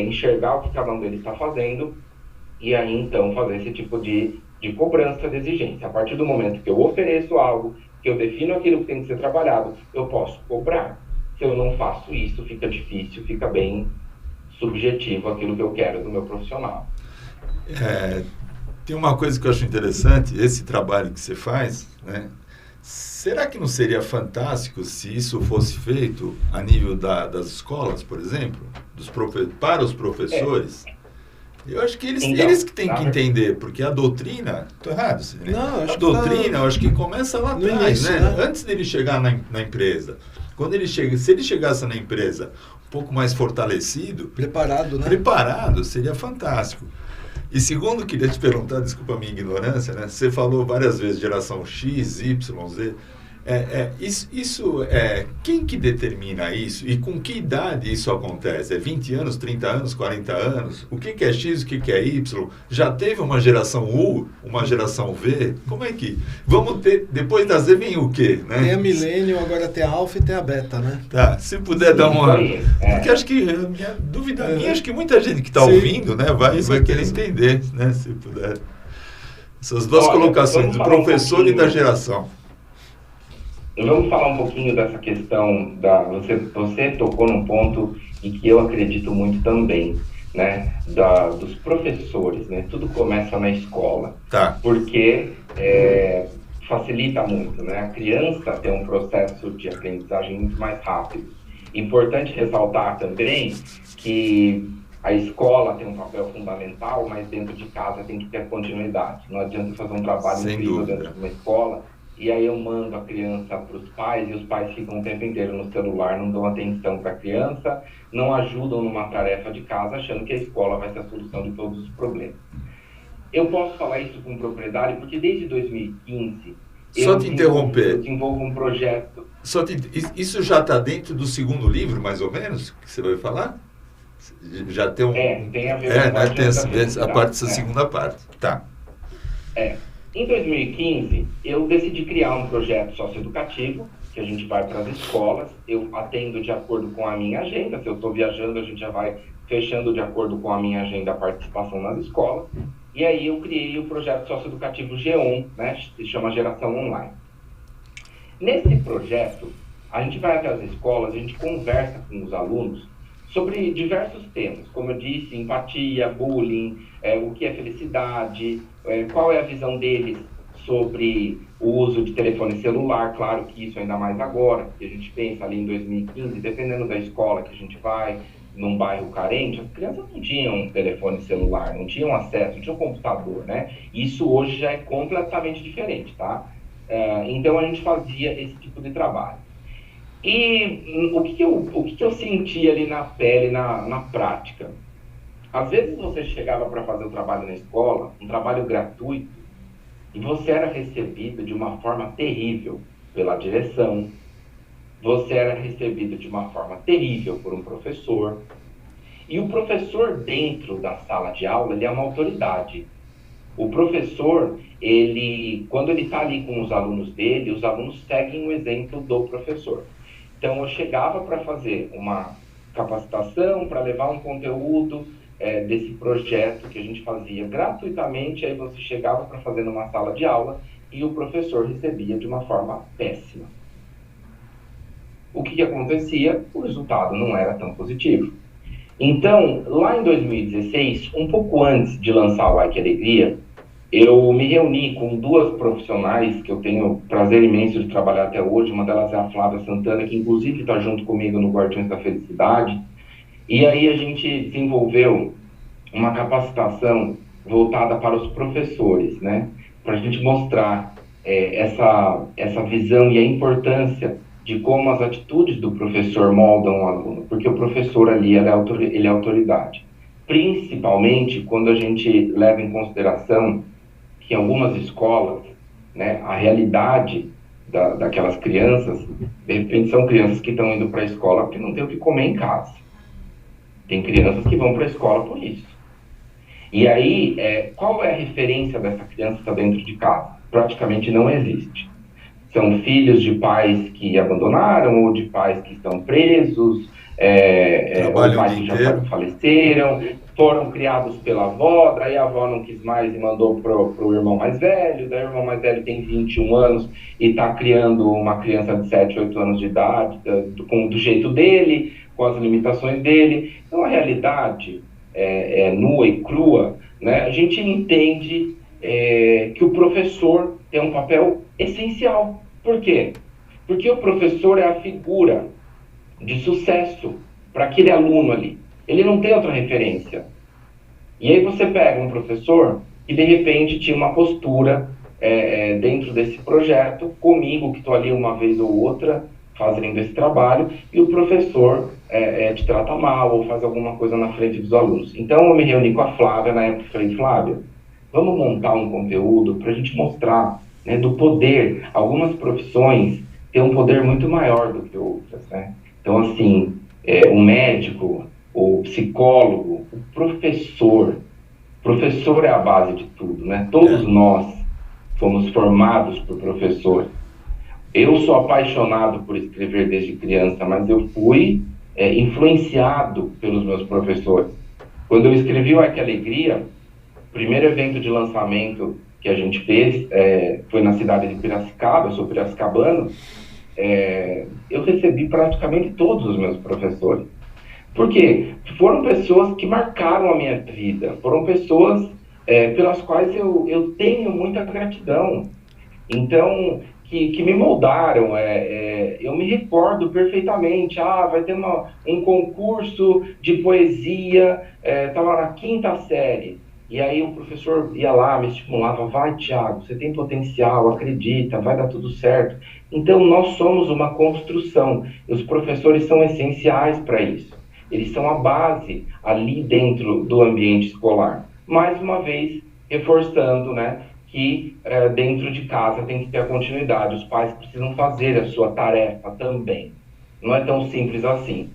enxergar o que cada um deles está fazendo, e aí então fazer esse tipo de cobrança, de exigência. A partir do momento que eu ofereço algo, que eu defino aquilo que tem que ser trabalhado, eu posso cobrar. Se eu não faço isso, fica difícil, fica bem subjetivo aquilo que eu quero do meu profissional. Tem uma coisa que eu acho interessante, esse trabalho que você faz, né? Será que não seria fantástico se isso fosse feito a nível das escolas, por exemplo, para os professores? Eu acho que eles que têm que entender, porque a doutrina... Estou errado, né? Não, a doutrina, eu acho que começa lá atrás, início, né? né? Antes dele chegar na empresa. Se ele chegasse na empresa um pouco mais fortalecido... Preparado, né? Preparado, seria fantástico. E segundo, queria te perguntar, desculpa a minha ignorância, né? Você falou várias vezes geração X, Y, Z. Quem que determina isso? E com que idade isso acontece? É 20 anos, 30 anos, 40 anos? O que é X, o que é Y? Já teve uma geração U, uma geração V? Como é que... Vamos ter... Depois da Z vem o quê? Né? Tem a Millennium, agora tem a Alpha e tem a Beta, né? Tá, se puder dar uma... Porque acho que, minha dúvida minha, acho que muita gente que está ouvindo, né, vai querer entender, né, se puder. Essas duas colocações, do professor e da geração. Vamos falar um pouquinho dessa questão você tocou num ponto em que eu acredito muito também, né? Dos professores, né? Tudo começa na escola. Tá. Porque facilita muito, né? A criança tem um processo de aprendizagem muito mais rápido. Importante ressaltar também que a escola tem um papel fundamental, mas dentro de casa tem que ter continuidade. Não adianta fazer um trabalho incrível dentro de uma escola e aí eu mando a criança para os pais e os pais ficam o tempo inteiro no celular, não dão atenção para a criança, não ajudam numa tarefa de casa, achando que a escola vai ser a solução de todos os problemas. Eu posso falar isso com propriedade porque desde 2015... Só te interromper. Eu desenvolvo um projeto... Isso já está dentro do segundo livro, mais ou menos, que você vai falar? Já tem um... tem a ver com a parte dessa segunda parte. Tá. Em 2015, eu decidi criar um projeto socioeducativo, que a gente vai para as escolas, eu atendo de acordo com a minha agenda, se eu estou viajando, a gente já vai fechando de acordo com a minha agenda a participação nas escolas, e aí eu criei o projeto socioeducativo G1, né, que se chama Geração Online. Nesse projeto, a gente vai até as escolas, a gente conversa com os alunos sobre diversos temas, como eu disse, empatia, bullying, o que é felicidade, qual é a visão deles sobre o uso de telefone celular. Claro que isso ainda mais agora, porque a gente pensa ali em 2015, dependendo da escola que a gente vai, num bairro carente, as crianças não tinham telefone celular, não tinham acesso, não tinham computador, né? Isso hoje já é completamente diferente, tá? Então a gente fazia esse tipo de trabalho. E o que eu senti ali na pele, na prática? Às vezes você chegava para fazer o trabalho na escola, um trabalho gratuito, e você era recebido de uma forma terrível pela direção, você era recebido de uma forma terrível por um professor, e o professor dentro da sala de aula, ele é uma autoridade. O professor, quando ele está ali com os alunos dele, os alunos seguem o exemplo do professor. Então, eu chegava para fazer uma capacitação, para levar um conteúdo desse projeto que a gente fazia gratuitamente, aí você chegava para fazer numa sala de aula e o professor recebia de uma forma péssima. O que acontecia? O resultado não era tão positivo. Então, lá em 2016, um pouco antes de lançar o Ike Alegria, eu me reuni com duas profissionais que eu tenho prazer imenso de trabalhar até hoje. Uma delas é a Flávia Santana, que inclusive está junto comigo no Guardiões da Felicidade. E aí a gente desenvolveu uma capacitação voltada para os professores, né? Para a gente mostrar essa visão e a importância de como as atitudes do professor moldam o aluno, porque o professor ali ele é autoridade. Principalmente quando a gente leva em consideração que em algumas escolas, né, a realidade daquelas crianças, de repente são crianças que estão indo para a escola porque não tem o que comer em casa. Tem crianças que vão para a escola por isso. E aí, qual é a referência dessa criança que está dentro de casa? Praticamente não existe. São filhos de pais que abandonaram, ou de pais que estão presos, ou pais que já faleceram, foram criados pela avó, daí a avó não quis mais e mandou pro irmão mais velho, daí o irmão mais velho tem 21 anos e está criando uma criança de 7, 8 anos de idade, do jeito dele, com as limitações dele. Então a realidade nua e crua, né? A gente entende que o professor tem um papel essencial. Por quê? Porque o professor é a figura de sucesso para aquele aluno ali. Ele não tem outra referência. E aí você pega um professor que de repente tinha uma postura dentro desse projeto, comigo que estou ali uma vez ou outra fazendo esse trabalho, e o professor te trata mal ou faz alguma coisa na frente dos alunos. Então eu me reuni com a Flávia na época e falei: Flávia, vamos montar um conteúdo para a gente mostrar, né, do poder. Algumas profissões têm um poder muito maior do que outras, né? Então, assim, o médico, o psicólogo, o professor é a base de tudo, né? Todos nós fomos formados por professores. Eu sou apaixonado por escrever desde criança, mas eu fui influenciado pelos meus professores. Quando eu escrevi o Ike Alegria, o primeiro evento de lançamento que a gente fez foi na cidade de Piracicaba, eu sou piracicabano, eu recebi praticamente todos os meus professores. Por quê? Foram pessoas que marcaram a minha vida, foram pessoas pelas quais eu tenho muita gratidão. Então, que me moldaram. Eu me recordo perfeitamente, vai ter um concurso de poesia, estava na 5ª série. E aí o professor ia lá, me estimulava: vai, Thiago, você tem potencial, acredita, vai dar tudo certo. Então nós somos uma construção, e os professores são essenciais para isso. Eles são a base ali dentro do ambiente escolar. Mais uma vez, reforçando, né, que dentro de casa tem que ter a continuidade. Os pais precisam fazer a sua tarefa também. Não é tão simples assim.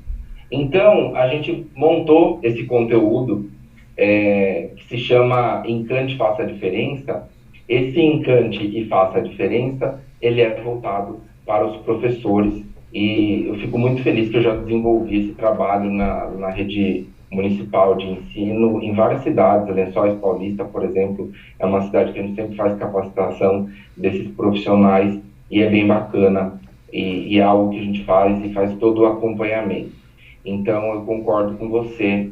Então, a gente montou esse conteúdo que se chama Encante, Faça a Diferença. Esse Encante e Faça a Diferença, ele é voltado para os professores, e eu fico muito feliz que eu já desenvolvi esse trabalho na rede municipal de ensino em várias cidades. Lençóis Paulista, por exemplo, é uma cidade que a gente sempre faz capacitação desses profissionais, e é bem bacana e é algo que a gente faz e faz todo o acompanhamento. Então, eu concordo com você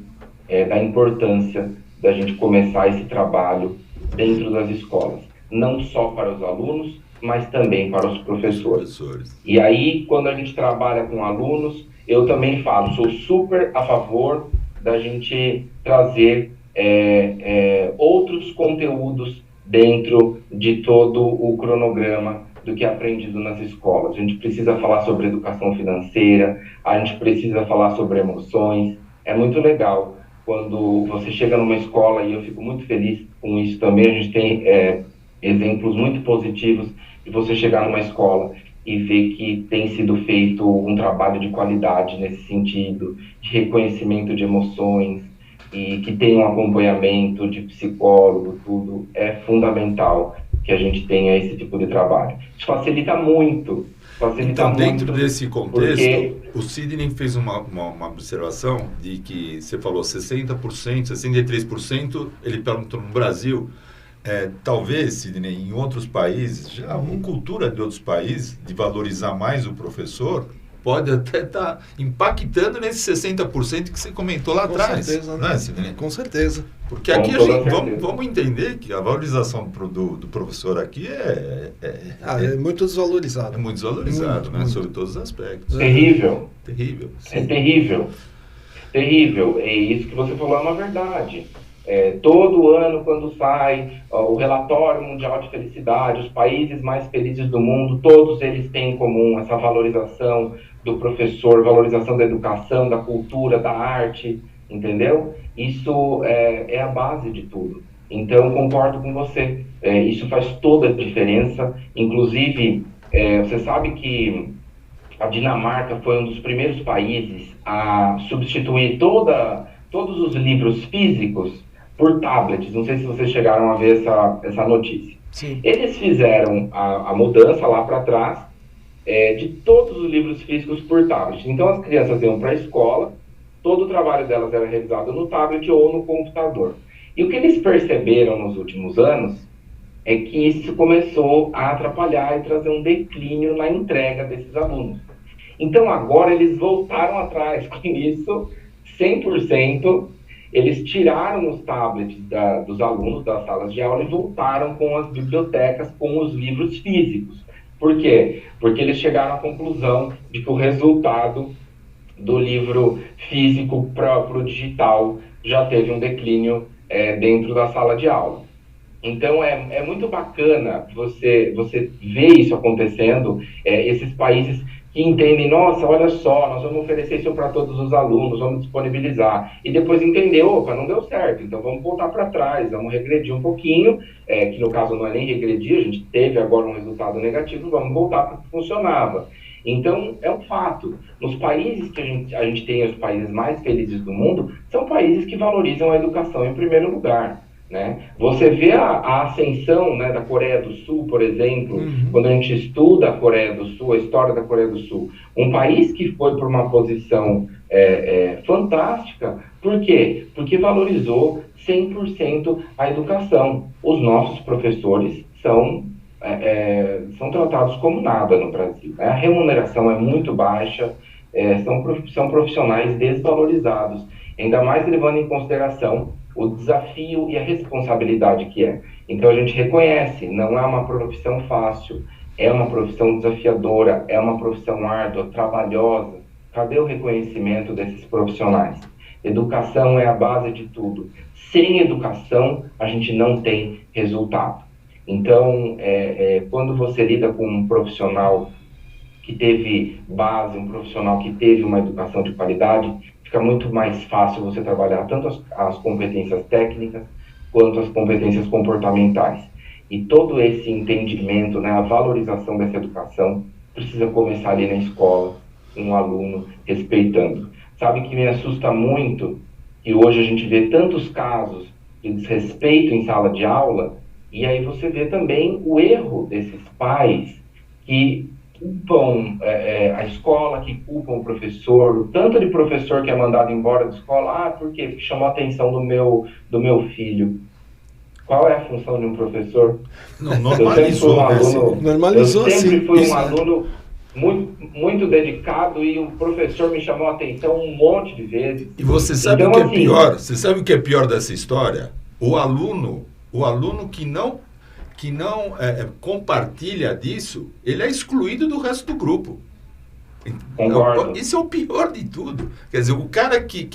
da importância da gente começar esse trabalho dentro das escolas, não só para os alunos, mas também para os professores. E aí, quando a gente trabalha com alunos, eu também falo, sou super a favor da gente trazer outros conteúdos dentro de todo o cronograma do que é aprendido nas escolas. A gente precisa falar sobre educação financeira, a gente precisa falar sobre emoções. É muito legal quando você chega numa escola, e eu fico muito feliz com isso também, a gente tem exemplos muito positivos de você chegar numa escola e ver que tem sido feito um trabalho de qualidade nesse sentido, de reconhecimento de emoções, e que tem um acompanhamento de psicólogo, tudo é fundamental que a gente tenha esse tipo de trabalho. Isso facilita muito. Então, dentro desse contexto, o Sidney fez uma observação de que você falou 60%, 63%, ele perguntou no Brasil, talvez, Sidney, em outros países, já uma cultura de outros países de valorizar mais o professor, pode até estar impactando nesses 60% que você comentou lá atrás. Com certeza, né, Sidney? Com certeza. Porque aqui vamos entender que a valorização do professor aqui é muito desvalorizado. É muito desvalorizado, muito. Sobre todos os aspectos. Terrível. Terrível. É terrível. Terrível. É isso que você falou, é uma verdade. Todo ano, quando sai o relatório mundial de felicidade, os países mais felizes do mundo, todos eles têm em comum essa valorização do professor, valorização da educação, da cultura, da arte, entendeu? Isso é a base de tudo. Então, concordo com você. Isso faz toda a diferença. Inclusive, você sabe que a Dinamarca foi um dos primeiros países a substituir todos os livros físicos por tablets. Não sei se vocês chegaram a ver essa notícia. Sim. Eles fizeram a mudança lá para trás de todos os livros físicos por tablet. Então, as crianças iam para a escola, todo o trabalho delas era realizado no tablet ou no computador. E o que eles perceberam nos últimos anos é que isso começou a atrapalhar e trazer um declínio na entrega desses alunos. Então, agora eles voltaram atrás com isso, 100%. Eles tiraram os tablets dos alunos das salas de aula e voltaram com as bibliotecas, com os livros físicos. Por quê? Porque eles chegaram à conclusão de que o resultado do livro físico para o digital já teve um declínio dentro da sala de aula. Então, é muito bacana você ver isso acontecendo, esses países que entendem, nossa, olha só, nós vamos oferecer isso para todos os alunos, vamos disponibilizar. E depois entender, opa, não deu certo, então vamos voltar para trás, vamos regredir um pouquinho, que no caso não é nem regredir, a gente teve agora um resultado negativo, vamos voltar para o que funcionava. Então, é um fato. Nos países que a gente tem, os países mais felizes do mundo, são países que valorizam a educação em primeiro lugar. Né? Você vê a ascensão, né, da Coreia do Sul, por exemplo, quando a gente estuda a Coreia do Sul, a história da Coreia do Sul, um país que foi por uma posição fantástica. Por quê? Porque valorizou 100% a educação. Os nossos professores são tratados como nada no Brasil. Né? A remuneração é muito baixa, são profissionais desvalorizados, ainda mais levando em consideração o desafio e a responsabilidade que é. Então a gente reconhece, não é uma profissão fácil, é uma profissão desafiadora, é uma profissão árdua, trabalhosa. Cadê o reconhecimento desses profissionais? Educação é a base de tudo. Sem educação, a gente não tem resultado. Então, quando você lida com um profissional que teve base, um profissional que teve uma educação de qualidade, fica muito mais fácil você trabalhar tanto as competências técnicas quanto as competências comportamentais. E todo esse entendimento, né, a valorização dessa educação precisa começar ali na escola, um aluno respeitando. Sabe que me assusta muito que hoje a gente vê tantos casos de desrespeito em sala de aula, e aí você vê também o erro desses pais que culpam a escola, que culpam o professor, o tanto de professor que é mandado embora da escola, por quê? Porque chamou a atenção do meu filho. Qual é a função de um professor? Não, normalizou, normalizou, normalizou, eu sempre sim. fui um aluno muito dedicado e o professor me chamou a atenção um monte de vezes. E você sabe Então, o que é assim, pior? Você sabe o que é pior dessa história? O aluno que não compartilha disso, ele é excluído do resto do grupo. Concordo. Isso é o pior de tudo. Quer dizer, o cara que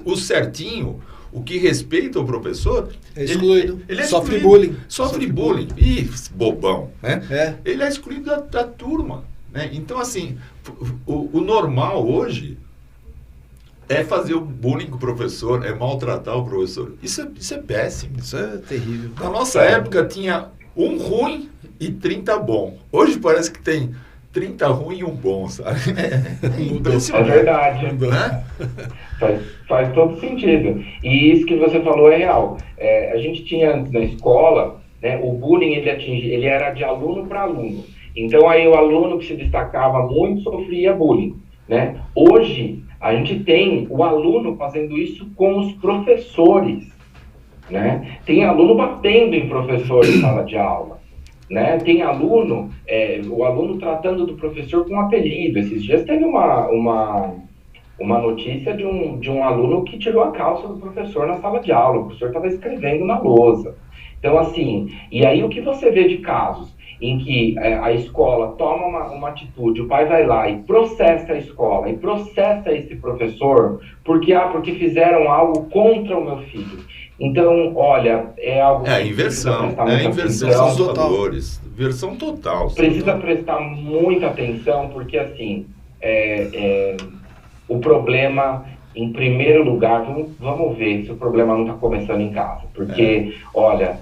o certinho, o que respeita o professor, É excluído. Ele é Sofre excluído. bullying. Sofre bullying. Ih, bobão, né? É. Ele é excluído da turma, né? Então, assim, o normal hoje é fazer o bullying com o professor, é maltratar o professor. Isso é péssimo. Isso é terrível. Na nossa época tinha um ruim e 30 bom. Hoje parece que tem 30 ruim e um bom, sabe? É Impressionante. verdade. Né? Faz todo sentido. E isso que você falou é real. A gente tinha antes na escola, né, o bullying ele era de aluno para aluno. Então aí o aluno que se destacava muito sofria bullying, né? Hoje a gente tem o aluno fazendo isso com os professores, né? Tem aluno batendo em professor em sala de aula. Né? Tem aluno, o aluno tratando do professor com apelido. Esses dias teve uma notícia de um aluno que tirou a calça do professor na sala de aula. O professor estava escrevendo na lousa. Então, assim, e aí o que você vê de casos em que a escola toma uma atitude, o pai vai lá e processa a escola, e processa esse professor, porque fizeram algo contra o meu filho. Então, olha, é algo que inversão. É inversão dos valores. Inversão total. Precisa prestar muita atenção, porque, assim, o problema, em primeiro lugar, vamos ver se o problema não está começando em casa. Porque, olha,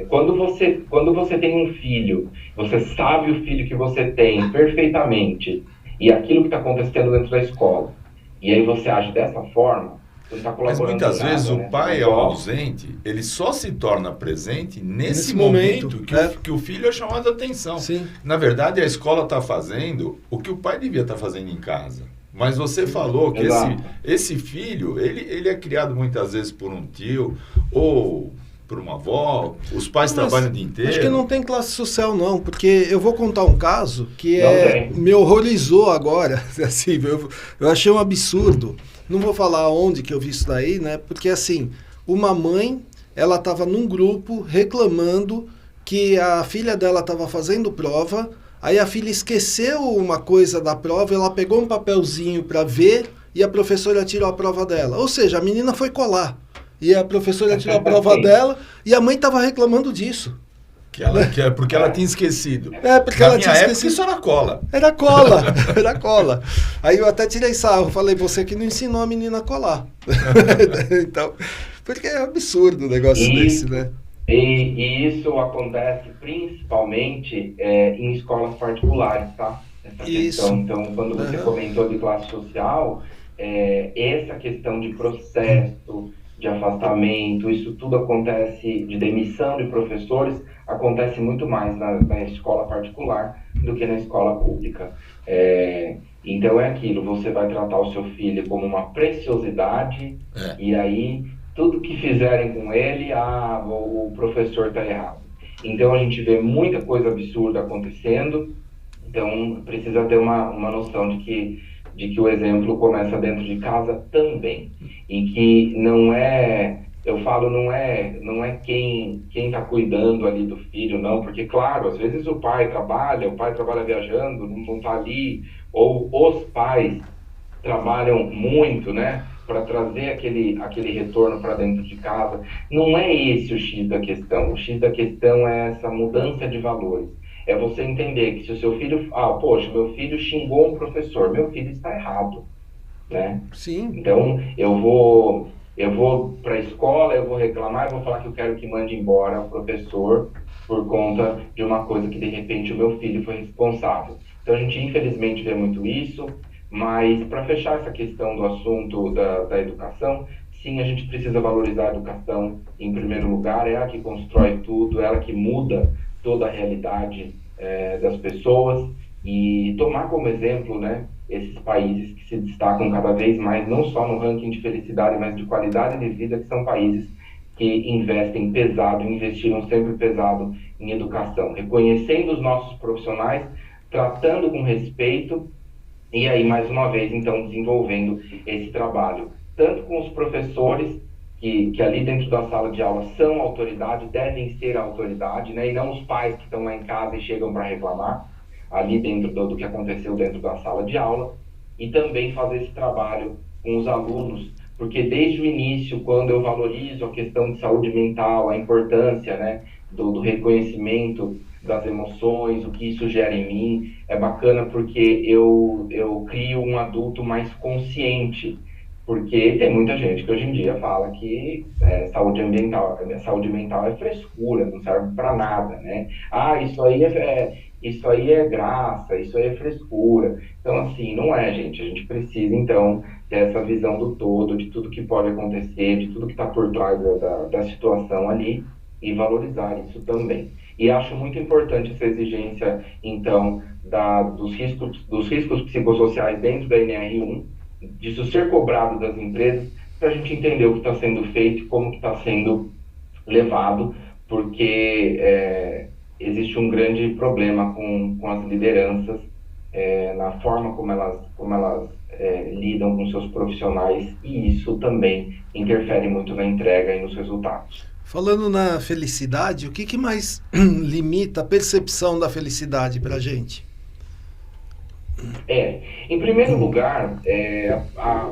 quando você tem um filho, você sabe o filho que você tem perfeitamente, e aquilo que está acontecendo dentro da escola, e aí você age dessa forma, mas muitas vezes o pai é o ausente, ele só se torna presente nesse momento que o filho é chamado a atenção. Sim. Na verdade, a escola está fazendo o que o pai devia estar fazendo em casa. Mas você falou que esse filho, ele é criado muitas vezes por um tio ou por uma avó, os pais trabalham o dia inteiro. Acho que não tem classe social não, porque eu vou contar um caso que Não me horrorizou agora, assim, eu achei um absurdo. Não vou falar onde que eu vi isso daí, né? Porque assim, uma mãe, ela estava num grupo reclamando que a filha dela estava fazendo prova, aí a filha esqueceu uma coisa da prova, ela pegou um papelzinho para ver e a professora tirou a prova dela. Ou seja, a menina foi colar e a professora tirou a prova dela e a mãe estava reclamando disso. Porque ela tinha esquecido. Porque ela tinha esquecido. Isso era cola. Era cola, era cola. Aí eu até tirei sarro, falei, você que não ensinou a menina a colar. Então, porque é absurdo um negócio desse, né? E isso acontece principalmente em escolas particulares, tá? Essa questão. Então, quando você comentou de classe social, essa questão de processo, de afastamento, isso tudo acontece, de demissão de professores, acontece muito mais na escola particular do que na escola pública. Então é aquilo, você vai tratar o seu filho como uma preciosidade, e aí tudo que fizerem com ele, o professor está errado. Então a gente vê muita coisa absurda acontecendo, então precisa ter uma noção de que o exemplo começa dentro de casa também. E que não é quem está cuidando ali do filho, não, porque, claro, às vezes o pai trabalha viajando, não está ali, ou os pais trabalham muito, né, para trazer aquele retorno para dentro de casa. Não é esse o X da questão. O X da questão é essa mudança de valores. É você entender que se o seu filho... poxa, meu filho xingou um professor. Meu filho está errado, né? Sim. Então, eu vou para a escola, eu vou reclamar, eu vou falar que eu quero que mande embora o professor por conta de uma coisa que, de repente, o meu filho foi responsável. Então, a gente, infelizmente, vê muito isso, mas, para fechar essa questão do assunto da educação, sim, a gente precisa valorizar a educação em primeiro lugar, é ela que constrói tudo, é ela que muda toda a realidade das pessoas, e tomar como exemplo, né, esses países que se destacam cada vez mais, não só no ranking de felicidade, mas de qualidade de vida, que são países que investem pesado, investiram sempre pesado em educação, reconhecendo os nossos profissionais, tratando com respeito, e aí, mais uma vez, então, desenvolvendo esse trabalho, tanto com os professores, que ali dentro da sala de aula são autoridade, devem ser autoridade, né? E não os pais que estão lá em casa e chegam para reclamar, ali dentro do que aconteceu dentro da sala de aula, e também fazer esse trabalho com os alunos, porque desde o início, quando eu valorizo a questão de saúde mental, a importância, né, do reconhecimento das emoções, o que isso gera em mim, é bacana porque eu crio um adulto mais consciente, porque tem muita gente que hoje em dia fala que saúde mental é frescura, não serve para nada, né? Ah, isso aí é graça, isso aí é frescura. Então, assim, não é, gente. A gente precisa, então, ter essa visão do todo, de tudo que pode acontecer, de tudo que está por trás da situação ali, e valorizar isso também. E acho muito importante essa exigência, então, dos riscos psicossociais dentro da NR1, disso ser cobrado das empresas, para a gente entender o que está sendo feito, como que está sendo levado, porque existe um grande problema com as lideranças, na forma como elas lidam com seus profissionais, e isso também interfere muito na entrega e nos resultados. Falando na felicidade, o que mais limita a percepção da felicidade para a gente? Em primeiro lugar,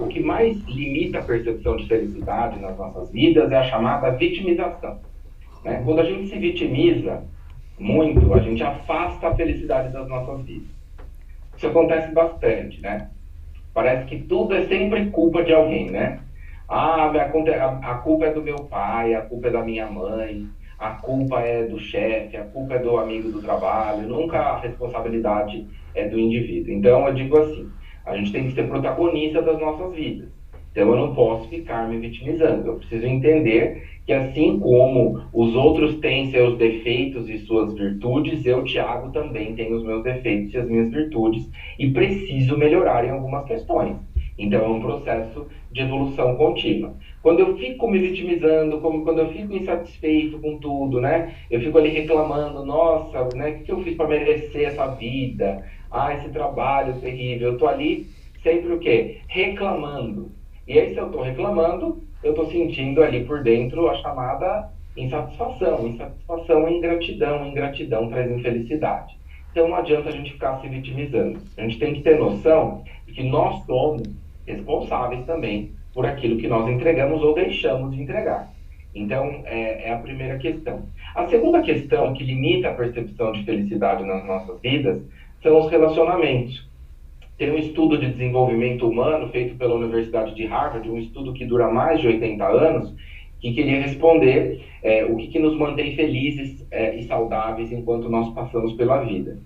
o que mais limita a percepção de felicidade nas nossas vidas é a chamada vitimização, né? Quando a gente se vitimiza muito, a gente afasta a felicidade das nossas vidas. Isso acontece bastante, né? Parece que tudo é sempre culpa de alguém, né? A culpa é do meu pai, a culpa é da minha mãe, a culpa é do chefe, a culpa é do amigo do trabalho, nunca a responsabilidade é do indivíduo. Então, eu digo assim, a gente tem que ser protagonista das nossas vidas. Então, eu não posso ficar me vitimizando. Eu preciso entender que, assim como os outros têm seus defeitos e suas virtudes, eu, Thiago, também tenho os meus defeitos e as minhas virtudes e preciso melhorar em algumas questões. Então, é um processo de evolução contínua. Quando eu fico me vitimizando, quando eu fico insatisfeito com tudo, né? Eu fico ali reclamando, nossa, né? O que eu fiz para merecer essa vida? Esse trabalho terrível. Eu tô ali sempre o quê? Reclamando. E aí, se eu tô reclamando, eu tô sentindo ali por dentro a chamada insatisfação. Insatisfação é ingratidão. Ingratidão traz infelicidade. Então, não adianta a gente ficar se vitimizando. A gente tem que ter noção de que nós somos responsáveis também por aquilo que nós entregamos ou deixamos de entregar. Então, é a primeira questão. A segunda questão que limita a percepção de felicidade nas nossas vidas são os relacionamentos. Tem um estudo de desenvolvimento humano feito pela Universidade de Harvard, um estudo que dura mais de 80 anos, que queria responder o que nos mantém felizes e saudáveis enquanto nós passamos pela vida.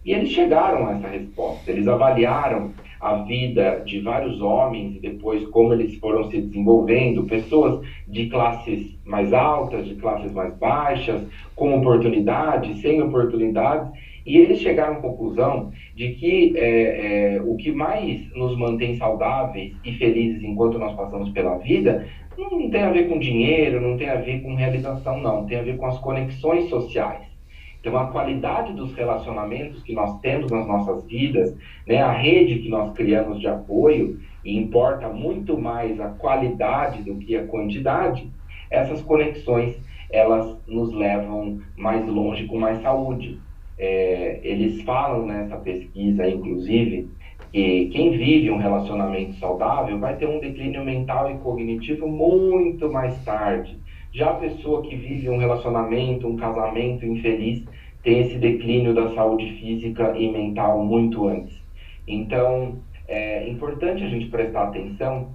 E eles chegaram a essa resposta. Eles avaliaram a vida de vários homens e depois como eles foram se desenvolvendo, pessoas de classes mais altas, de classes mais baixas, com oportunidades, sem oportunidades, e eles chegaram à conclusão de que o que mais nos mantém saudáveis e felizes enquanto nós passamos pela vida não tem a ver com dinheiro, não tem a ver com realização, não, tem a ver com as conexões sociais. Então, a qualidade dos relacionamentos que nós temos nas nossas vidas, né, a rede que nós criamos de apoio, e importa muito mais a qualidade do que a quantidade, essas conexões, elas nos levam mais longe, com mais saúde. Eles falam nessa pesquisa, inclusive, que quem vive um relacionamento saudável vai ter um declínio mental e cognitivo muito mais tarde. Já a pessoa que vive um relacionamento, um casamento infeliz, tem esse declínio da saúde física e mental muito antes. Então, é importante a gente prestar atenção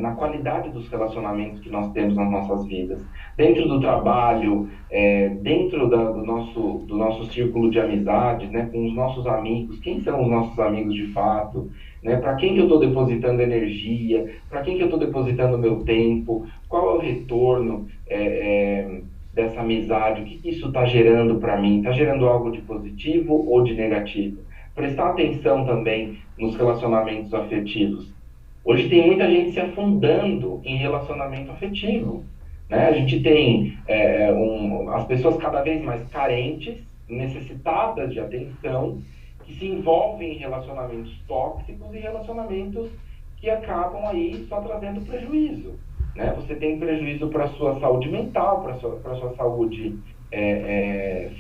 na qualidade dos relacionamentos que nós temos nas nossas vidas. Dentro do trabalho, dentro do nosso círculo de amizades, né, com os nossos amigos, quem são os nossos amigos de fato? Né? Para quem que eu estou depositando energia? Para quem que eu estou depositando meu tempo? Qual é o retorno dessa amizade? O que isso está gerando para mim? Está gerando algo de positivo ou de negativo? Prestar atenção também nos relacionamentos afetivos. Hoje tem muita gente se afundando em relacionamento afetivo, né? A gente tem as pessoas cada vez mais carentes, necessitadas de atenção, que se envolvem em relacionamentos tóxicos e relacionamentos que acabam aí só trazendo prejuízo, né? Você tem prejuízo para a sua saúde mental, para a sua saúde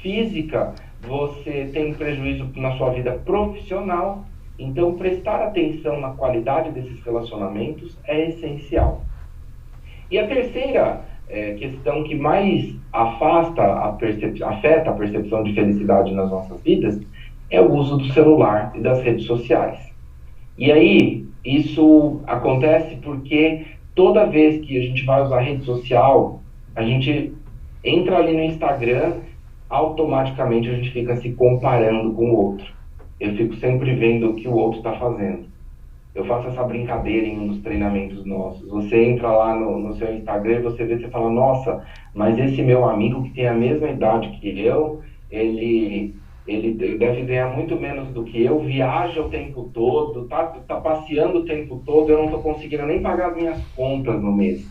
física, você tem prejuízo na sua vida profissional. Então, prestar atenção na qualidade desses relacionamentos é essencial. E a terceira questão que mais afeta a percepção de felicidade nas nossas vidas é o uso do celular e das redes sociais. E aí, isso acontece porque toda vez que a gente vai usar rede social, a gente entra ali no Instagram, automaticamente a gente fica se comparando com o outro. Eu fico sempre vendo o que o outro está fazendo. Eu faço essa brincadeira em um dos treinamentos nossos. Você entra lá no seu Instagram e você fala, nossa, mas esse meu amigo que tem a mesma idade que eu, ele deve ganhar muito menos do que eu, viaja o tempo todo, tá passeando o tempo todo, eu não estou conseguindo nem pagar as minhas contas no mês,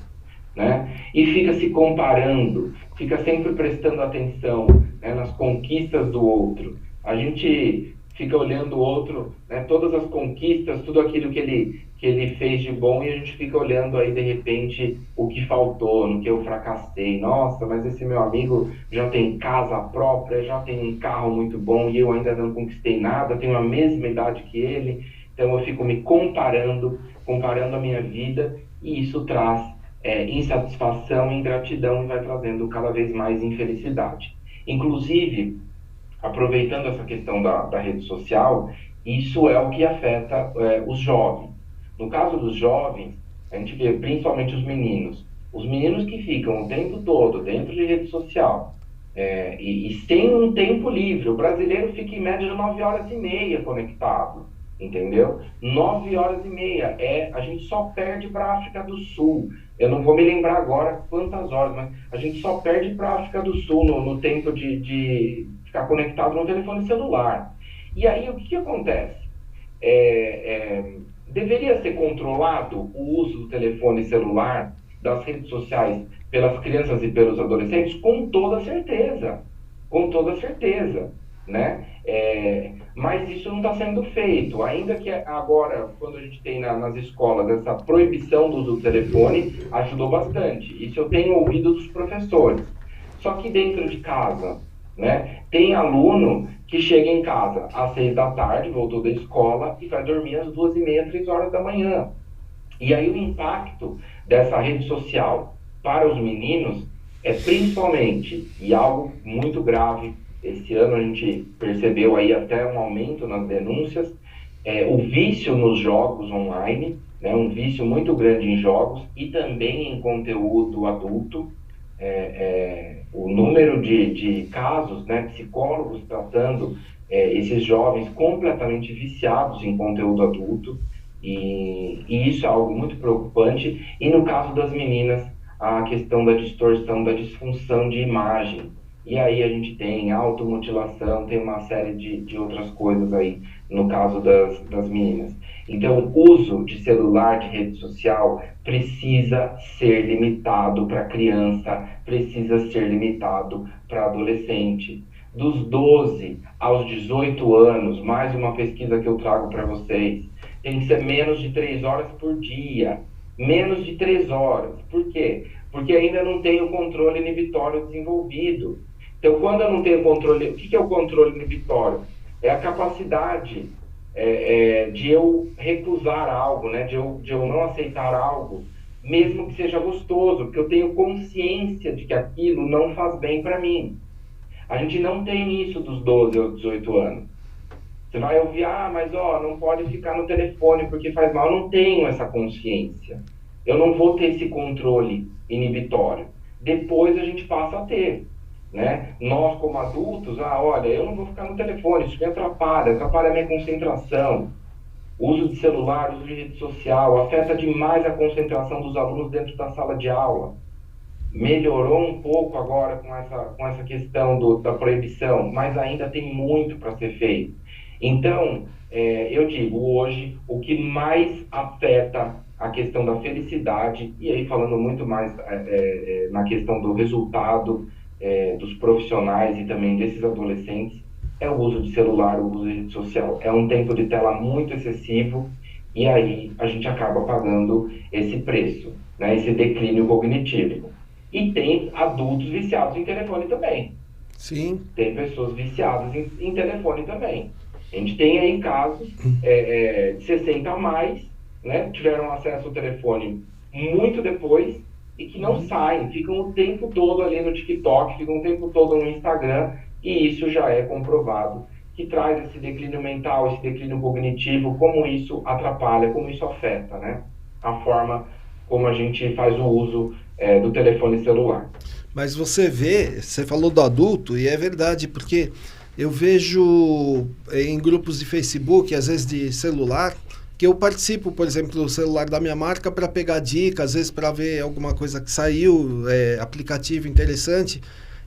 né? E fica se comparando, fica sempre prestando atenção, né, nas conquistas do outro. A gente fica olhando o outro, né, todas as conquistas, tudo aquilo que ele fez de bom, e a gente fica olhando aí, de repente, o que faltou, no que eu fracassei. Nossa, mas esse meu amigo já tem casa própria, já tem um carro muito bom, e eu ainda não conquistei nada, tenho a mesma idade que ele. Então eu fico me comparando a minha vida, e isso traz insatisfação, ingratidão, e vai trazendo cada vez mais infelicidade. Inclusive, aproveitando essa questão da rede social, isso é o que afeta os jovens. No caso dos jovens, a gente vê principalmente os meninos que ficam o tempo todo dentro de rede social, e sem um tempo livre. O brasileiro fica em média de 9 horas e meia conectado, entendeu? 9 horas e meia, a gente só perde para a África do Sul. Eu não vou me lembrar agora quantas horas, mas a gente só perde para a África do Sul no tempo de ficar conectado no telefone celular. E aí o que acontece? Deveria ser controlado o uso do telefone celular, das redes sociais, pelas crianças e pelos adolescentes? Com toda certeza, né? Mas isso não está sendo feito, ainda que agora, quando a gente tem nas escolas essa proibição do uso do telefone, ajudou bastante. Isso eu tenho ouvido dos professores. Só que dentro de casa, né, tem aluno que chega em casa às 6 da tarde, voltou da escola e vai dormir às 2h30, 3 horas da manhã. E aí o impacto dessa rede social para os meninos é principalmente, e algo muito grave, esse ano a gente percebeu aí até um aumento nas denúncias, o vício nos jogos online, né, um vício muito grande em jogos e também em conteúdo adulto. O número de casos, né, psicólogos tratando esses jovens completamente viciados em conteúdo adulto, e isso é algo muito preocupante. E no caso das meninas, a questão da distorção, da disfunção de imagem. E aí a gente tem automutilação, tem uma série de outras coisas aí no caso das meninas. Então, o uso de celular, de rede social, precisa ser limitado para criança, precisa ser limitado para adolescente. Dos 12 aos 18 anos, mais uma pesquisa que eu trago para vocês, tem que ser menos de 3 horas por dia. Menos de 3 horas. Por quê? Porque ainda não tem o controle inibitório desenvolvido. Então, quando eu não tenho controle... O que é o controle inibitório? É a capacidade de eu recusar algo, né? de eu não aceitar algo, mesmo que seja gostoso, porque eu tenho consciência de que aquilo não faz bem para mim. A gente não tem isso dos 12 aos 18 anos. Você vai ouvir, mas não pode ficar no telefone porque faz mal. Eu não tenho essa consciência. Eu não vou ter esse controle inibitório. Depois a gente passa a ter, né? Nós, como adultos, olha, eu não vou ficar no telefone, isso me atrapalha a minha concentração. O uso de celular, o uso de rede social, afeta demais a concentração dos alunos dentro da sala de aula. Melhorou um pouco agora com essa questão da proibição, mas ainda tem muito para ser feito. Então, eu digo, hoje, o que mais afeta a questão da felicidade, e aí falando muito mais na questão do resultado dos profissionais e também desses adolescentes, é o uso de celular, o uso de rede social. É um tempo de tela muito excessivo e aí a gente acaba pagando esse preço, né? Esse declínio cognitivo. E tem adultos viciados em telefone também. Sim. Tem pessoas viciadas em telefone também. A gente tem aí casos de 60 a mais, né? Tiveram acesso ao telefone muito depois e que não saem, ficam o tempo todo ali no TikTok, ficam o tempo todo no Instagram, e isso já é comprovado que traz esse declínio mental, esse declínio cognitivo, como isso atrapalha, como isso afeta, né? A forma como a gente faz o uso do telefone celular. Mas você vê, você falou do adulto, e é verdade, porque eu vejo em grupos de Facebook, às vezes de celular, que eu participo, por exemplo, do celular da minha marca para pegar dicas, às vezes para ver alguma coisa que saiu, aplicativo interessante,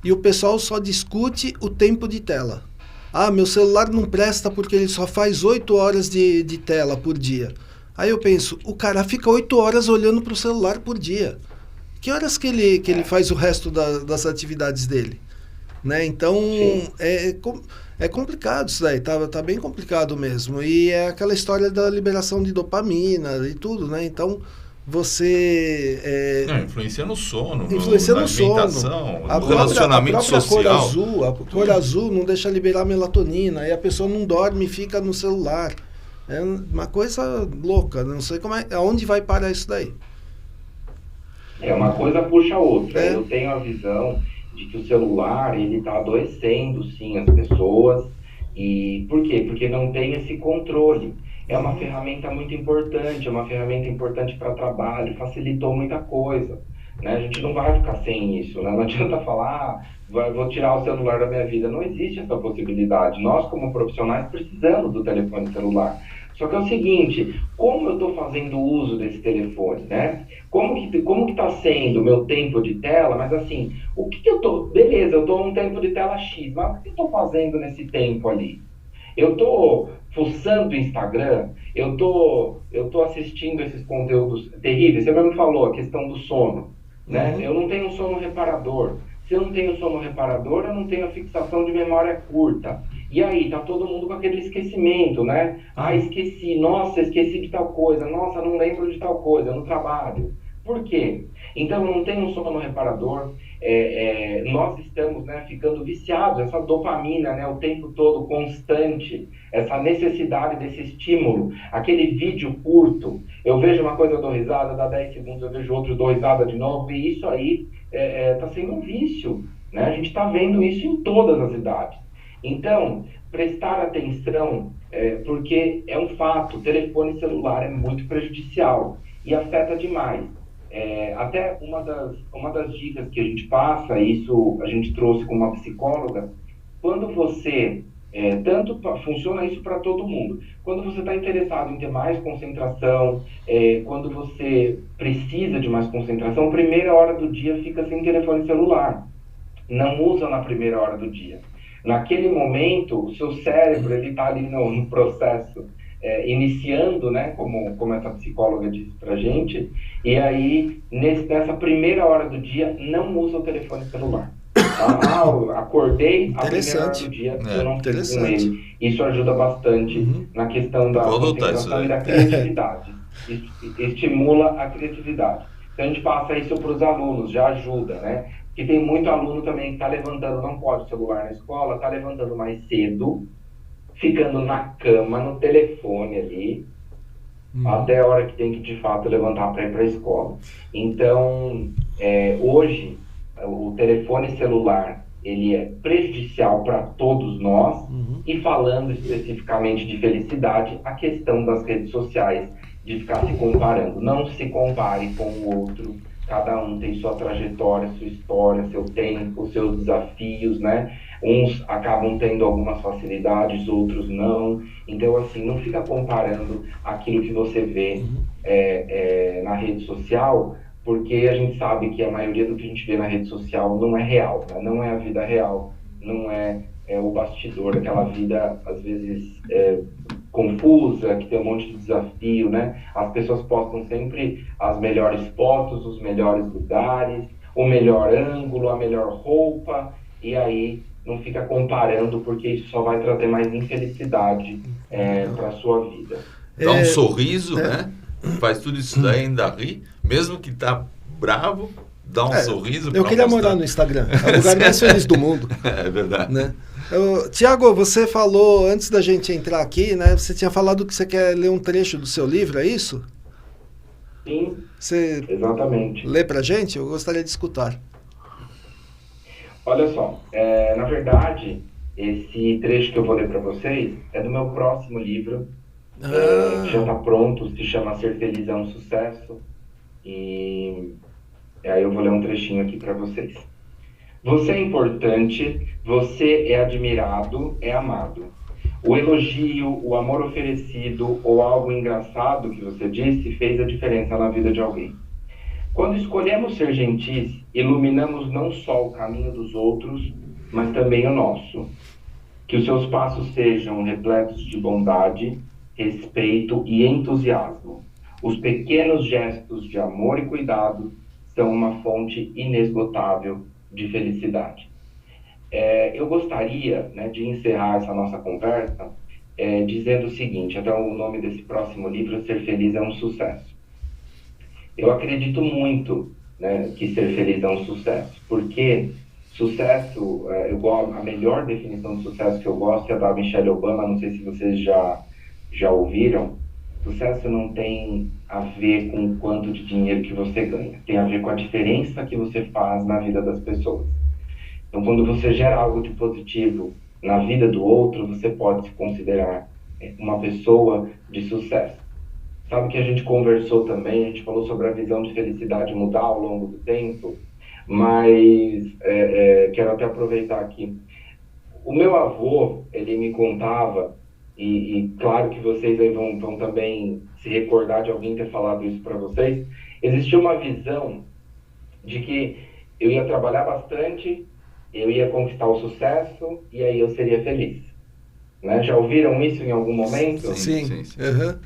e o pessoal só discute o tempo de tela. Ah, meu celular não presta porque ele só faz 8 horas de tela por dia. Aí eu penso, o cara fica 8 horas olhando para o celular por dia. Que horas que ele faz o resto das atividades dele? Né? Então, é complicado isso daí, tá bem complicado mesmo. E é aquela história da liberação de dopamina e tudo, né? Então, você... influencia no sono, influencia na no sono. alimentação, no relacionamento social. A cor azul não deixa liberar melatonina, aí a pessoa não dorme e fica no celular. É uma coisa louca, não sei aonde vai parar isso daí. Uma coisa puxa a outra. Eu tenho a visão de que o celular, ele está adoecendo, sim, as pessoas. E por quê? Porque não tem esse controle. É uma ferramenta muito importante, é uma ferramenta importante para trabalho, facilitou muita coisa, né? A gente não vai ficar sem isso, né? Não adianta falar, vou tirar o celular da minha vida. Não existe essa possibilidade. Nós, como profissionais, precisamos do telefone celular. Só que é o seguinte, como eu estou fazendo uso desse telefone, né? Como que está sendo o meu tempo de tela? Mas assim, o que eu estou... Beleza, eu estou num tempo de tela X, mas o que eu estou fazendo nesse tempo ali? Eu estou fuçando o Instagram, eu tô assistindo esses conteúdos terríveis. Você mesmo falou a questão do sono, né? Eu não tenho sono reparador. Se eu não tenho sono reparador, eu não tenho a fixação de memória curta. E aí, tá todo mundo com aquele esquecimento, né? Ah, esqueci, nossa, esqueci de tal coisa, nossa, não lembro de tal coisa no trabalho. Por quê? Então, não tem um sono reparador, nós estamos, né, ficando viciados, essa dopamina, né, o tempo todo constante, essa necessidade desse estímulo, aquele vídeo curto, eu vejo uma coisa, eu dou risada, dá 10 segundos, eu vejo outro, dou risada de novo, e isso aí está sendo um vício, né? A gente está vendo isso em todas as idades. Então, prestar atenção, porque é um fato, o telefone celular é muito prejudicial e afeta demais. Até uma das dicas que a gente passa, isso a gente trouxe com uma psicóloga, quando você, funciona isso para todo mundo, quando você está interessado em ter mais concentração, quando você precisa de mais concentração, primeira hora do dia fica sem telefone celular, não usa na primeira hora do dia. Naquele momento, o seu cérebro está ali no processo, iniciando, né, como essa psicóloga disse pra gente, e aí, nessa primeira hora do dia, não usa o telefone celular. Eu acordei, a primeira hora do dia, eu não fiz com ele. Isso ajuda bastante na questão da concentração e da criatividade. Estimula a criatividade. Então, a gente passa isso para os alunos, já ajuda, né? Porque tem muito aluno também que está levantando, não pode celular na escola, está levantando mais cedo, ficando na cama, no telefone ali, até a hora que tem que, de fato, levantar para ir para a escola. Então, hoje, o telefone celular, ele é prejudicial para todos nós, e falando especificamente de felicidade, a questão das redes sociais, de ficar se comparando. Não se compare com o outro. Cada um tem sua trajetória, sua história, seu tempo, seus desafios, né? Uns acabam tendo algumas facilidades, outros não. Então, assim, não fica comparando aquilo que você vê na rede social, porque a gente sabe que a maioria do que a gente vê na rede social não é real, né? Não é a vida real, não é o bastidor, aquela vida, às vezes, confusa, que tem um monte de desafio, né? As pessoas postam sempre as melhores fotos, os melhores lugares, o melhor ângulo, a melhor roupa, e aí não fica comparando, porque isso só vai trazer mais infelicidade para a sua vida. Dá um sorriso, né? Faz tudo isso daí, ainda ri. Mesmo que tá bravo, dá um sorriso. Eu queria morar no Instagram. É o lugar mais feliz do mundo. É verdade. Né? Tiago, você falou, antes da gente entrar aqui, né? Você tinha falado que você quer ler um trecho do seu livro, é isso? Sim, você exatamente. Lê pra gente? Eu gostaria de escutar. Olha só, na verdade, esse trecho que eu vou ler para vocês é do meu próximo livro, que já está pronto, se chama Ser Feliz é um Sucesso, e aí eu vou ler um trechinho aqui para vocês. Você é importante, você é admirado, é amado. O elogio, o amor oferecido ou algo engraçado que você disse fez a diferença na vida de alguém. Quando escolhemos ser gentis, iluminamos não só o caminho dos outros, mas também o nosso. Que os seus passos sejam repletos de bondade, respeito e entusiasmo. Os pequenos gestos de amor e cuidado são uma fonte inesgotável de felicidade. Eu gostaria, né, de encerrar essa nossa conversa dizendo o seguinte, até o nome desse próximo livro, Ser Feliz é um Sucesso. Eu acredito muito, né, que ser feliz é um sucesso, porque sucesso, a melhor definição de sucesso que eu gosto é da Michelle Obama, não sei se vocês já ouviram. Sucesso não tem a ver com o quanto de dinheiro que você ganha, tem a ver com a diferença que você faz na vida das pessoas. Então, quando você gera algo de positivo na vida do outro, você pode se considerar uma pessoa de sucesso. Sabe que a gente conversou também, a gente falou sobre a visão de felicidade mudar ao longo do tempo, mas quero até aproveitar aqui. O meu avô, ele me contava, e claro que vocês aí vão também se recordar de alguém ter falado isso para vocês, existia uma visão de que eu ia trabalhar bastante, eu ia conquistar o sucesso e aí eu seria feliz. Né? Já ouviram isso em algum momento? Sim. Uhum.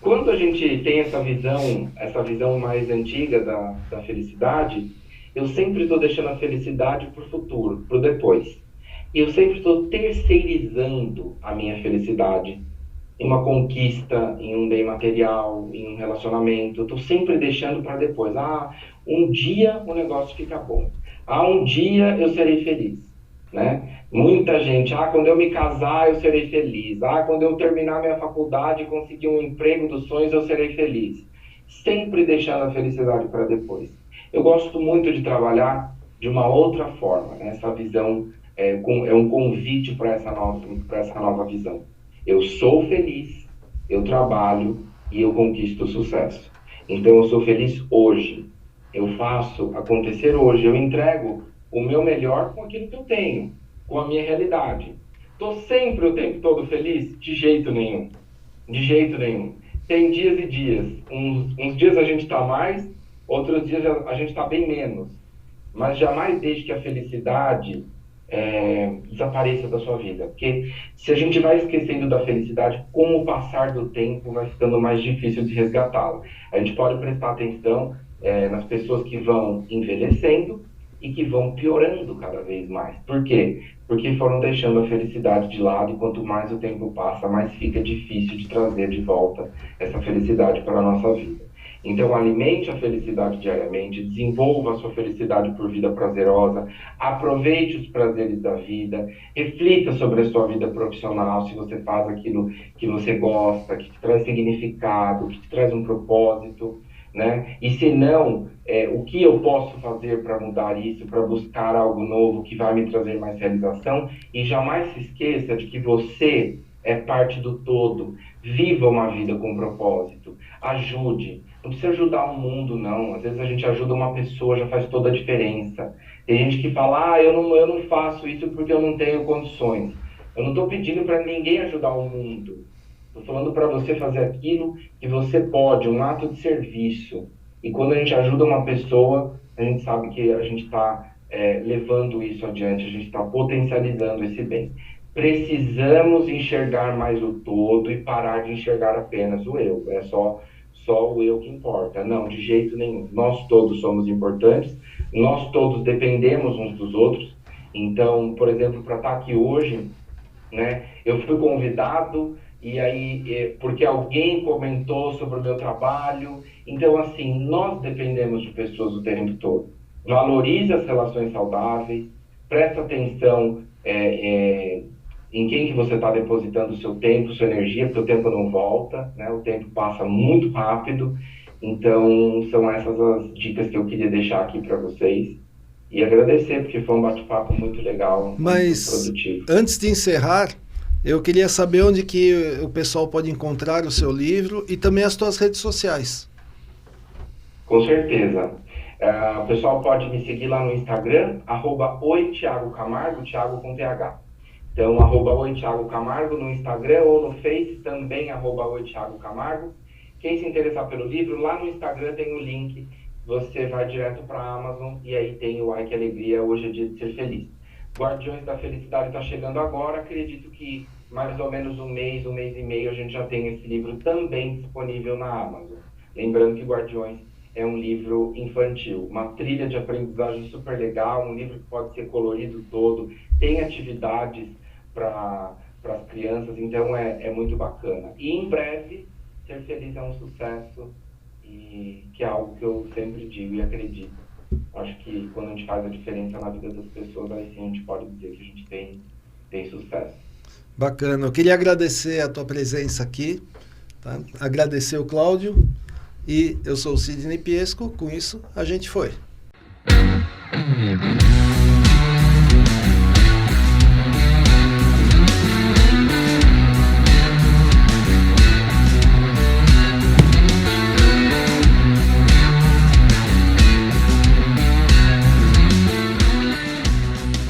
Quando a gente tem essa visão mais antiga da felicidade, eu sempre estou deixando a felicidade para o futuro, para o depois. E eu sempre estou terceirizando a minha felicidade em uma conquista, em um bem material, em um relacionamento. Eu estou sempre deixando para depois. Um dia o negócio fica bom. Um dia eu serei feliz. Né? Muita gente, quando eu me casar eu serei feliz, quando eu terminar minha faculdade e conseguir um emprego dos sonhos eu serei feliz, sempre deixando a felicidade para depois. Eu gosto muito de trabalhar de uma outra forma, né? Essa visão é um convite para essa nova visão. Eu sou feliz, eu trabalho e eu conquisto o sucesso. Então eu sou feliz hoje, eu faço acontecer hoje, eu entrego o meu melhor com aquilo que eu tenho, com a minha realidade. Estou sempre o tempo todo feliz? De jeito nenhum. De jeito nenhum. Tem dias e dias. Uns dias a gente está mais, outros dias a gente está bem menos. Mas jamais deixe que a felicidade desapareça da sua vida. Porque se a gente vai esquecendo da felicidade, com o passar do tempo vai ficando mais difícil de resgatá-la. A gente pode prestar atenção nas pessoas que vão envelhecendo e que vão piorando cada vez mais. Por quê? Porque foram deixando a felicidade de lado e quanto mais o tempo passa, mais fica difícil de trazer de volta essa felicidade para a nossa vida. Então, alimente a felicidade diariamente, desenvolva a sua felicidade por vida prazerosa, aproveite os prazeres da vida, reflita sobre a sua vida profissional, se você faz aquilo que você gosta, que te traz significado, que te traz um propósito, né? E se não, o que eu posso fazer para mudar isso, para buscar algo novo que vai me trazer mais realização? E jamais se esqueça de que você é parte do todo. Viva uma vida com propósito. Ajude. Não precisa ajudar o mundo, não. Às vezes a gente ajuda uma pessoa, já faz toda a diferença. Tem gente que fala, eu não faço isso porque eu não tenho condições. Eu não estou pedindo para ninguém ajudar o mundo. Estou falando para você fazer aquilo que você pode, um ato de serviço. E quando a gente ajuda uma pessoa, a gente sabe que a gente está levando isso adiante, a gente está potencializando esse bem. Precisamos enxergar mais o todo e parar de enxergar apenas o eu. É só o eu que importa. Não, de jeito nenhum. Nós todos somos importantes, nós todos dependemos uns dos outros. Então, por exemplo, para estar aqui hoje, né, eu fui convidado e aí porque alguém comentou sobre o meu trabalho. Então, assim, nós dependemos de pessoas o tempo todo. Valorize as relações saudáveis, presta atenção em quem que você está depositando o seu tempo, sua energia, porque o tempo não volta, né? O tempo passa muito rápido. Então, são essas as dicas que eu queria deixar aqui para vocês. E agradecer, porque foi um bate-papo muito legal, muito Mas, produtivo. antes de encerrar, eu queria saber onde que o pessoal pode encontrar o seu livro e também as tuas redes sociais. Com certeza. O pessoal pode me seguir lá no Instagram, @oi Thiago Camargo, Thiago com TH. Então, @oi Thiago Camargo no Instagram ou no Face também, @oi Thiago Camargo. Quem se interessar pelo livro, lá no Instagram tem o link, você vai direto para a Amazon e aí tem o Ai Que Alegria, Hoje é Dia de Ser Feliz. Guardiões da Felicidade está chegando agora, acredito que mais ou menos um mês e meio a gente já tem esse livro também disponível na Amazon. Lembrando que Guardiões é um livro infantil, uma trilha de aprendizagem super legal, um livro que pode ser colorido todo, tem atividades para as crianças, então é muito bacana. E em breve, Ser Feliz é um sucesso, e que é algo que eu sempre digo e acredito. Acho que quando a gente faz a diferença na vida das pessoas, aí sim a gente pode dizer que a gente tem sucesso. Bacana. Eu queria agradecer a tua presença aqui, tá? Agradecer o Cláudio. E eu sou o Sidney Piesco. Com isso, a gente foi.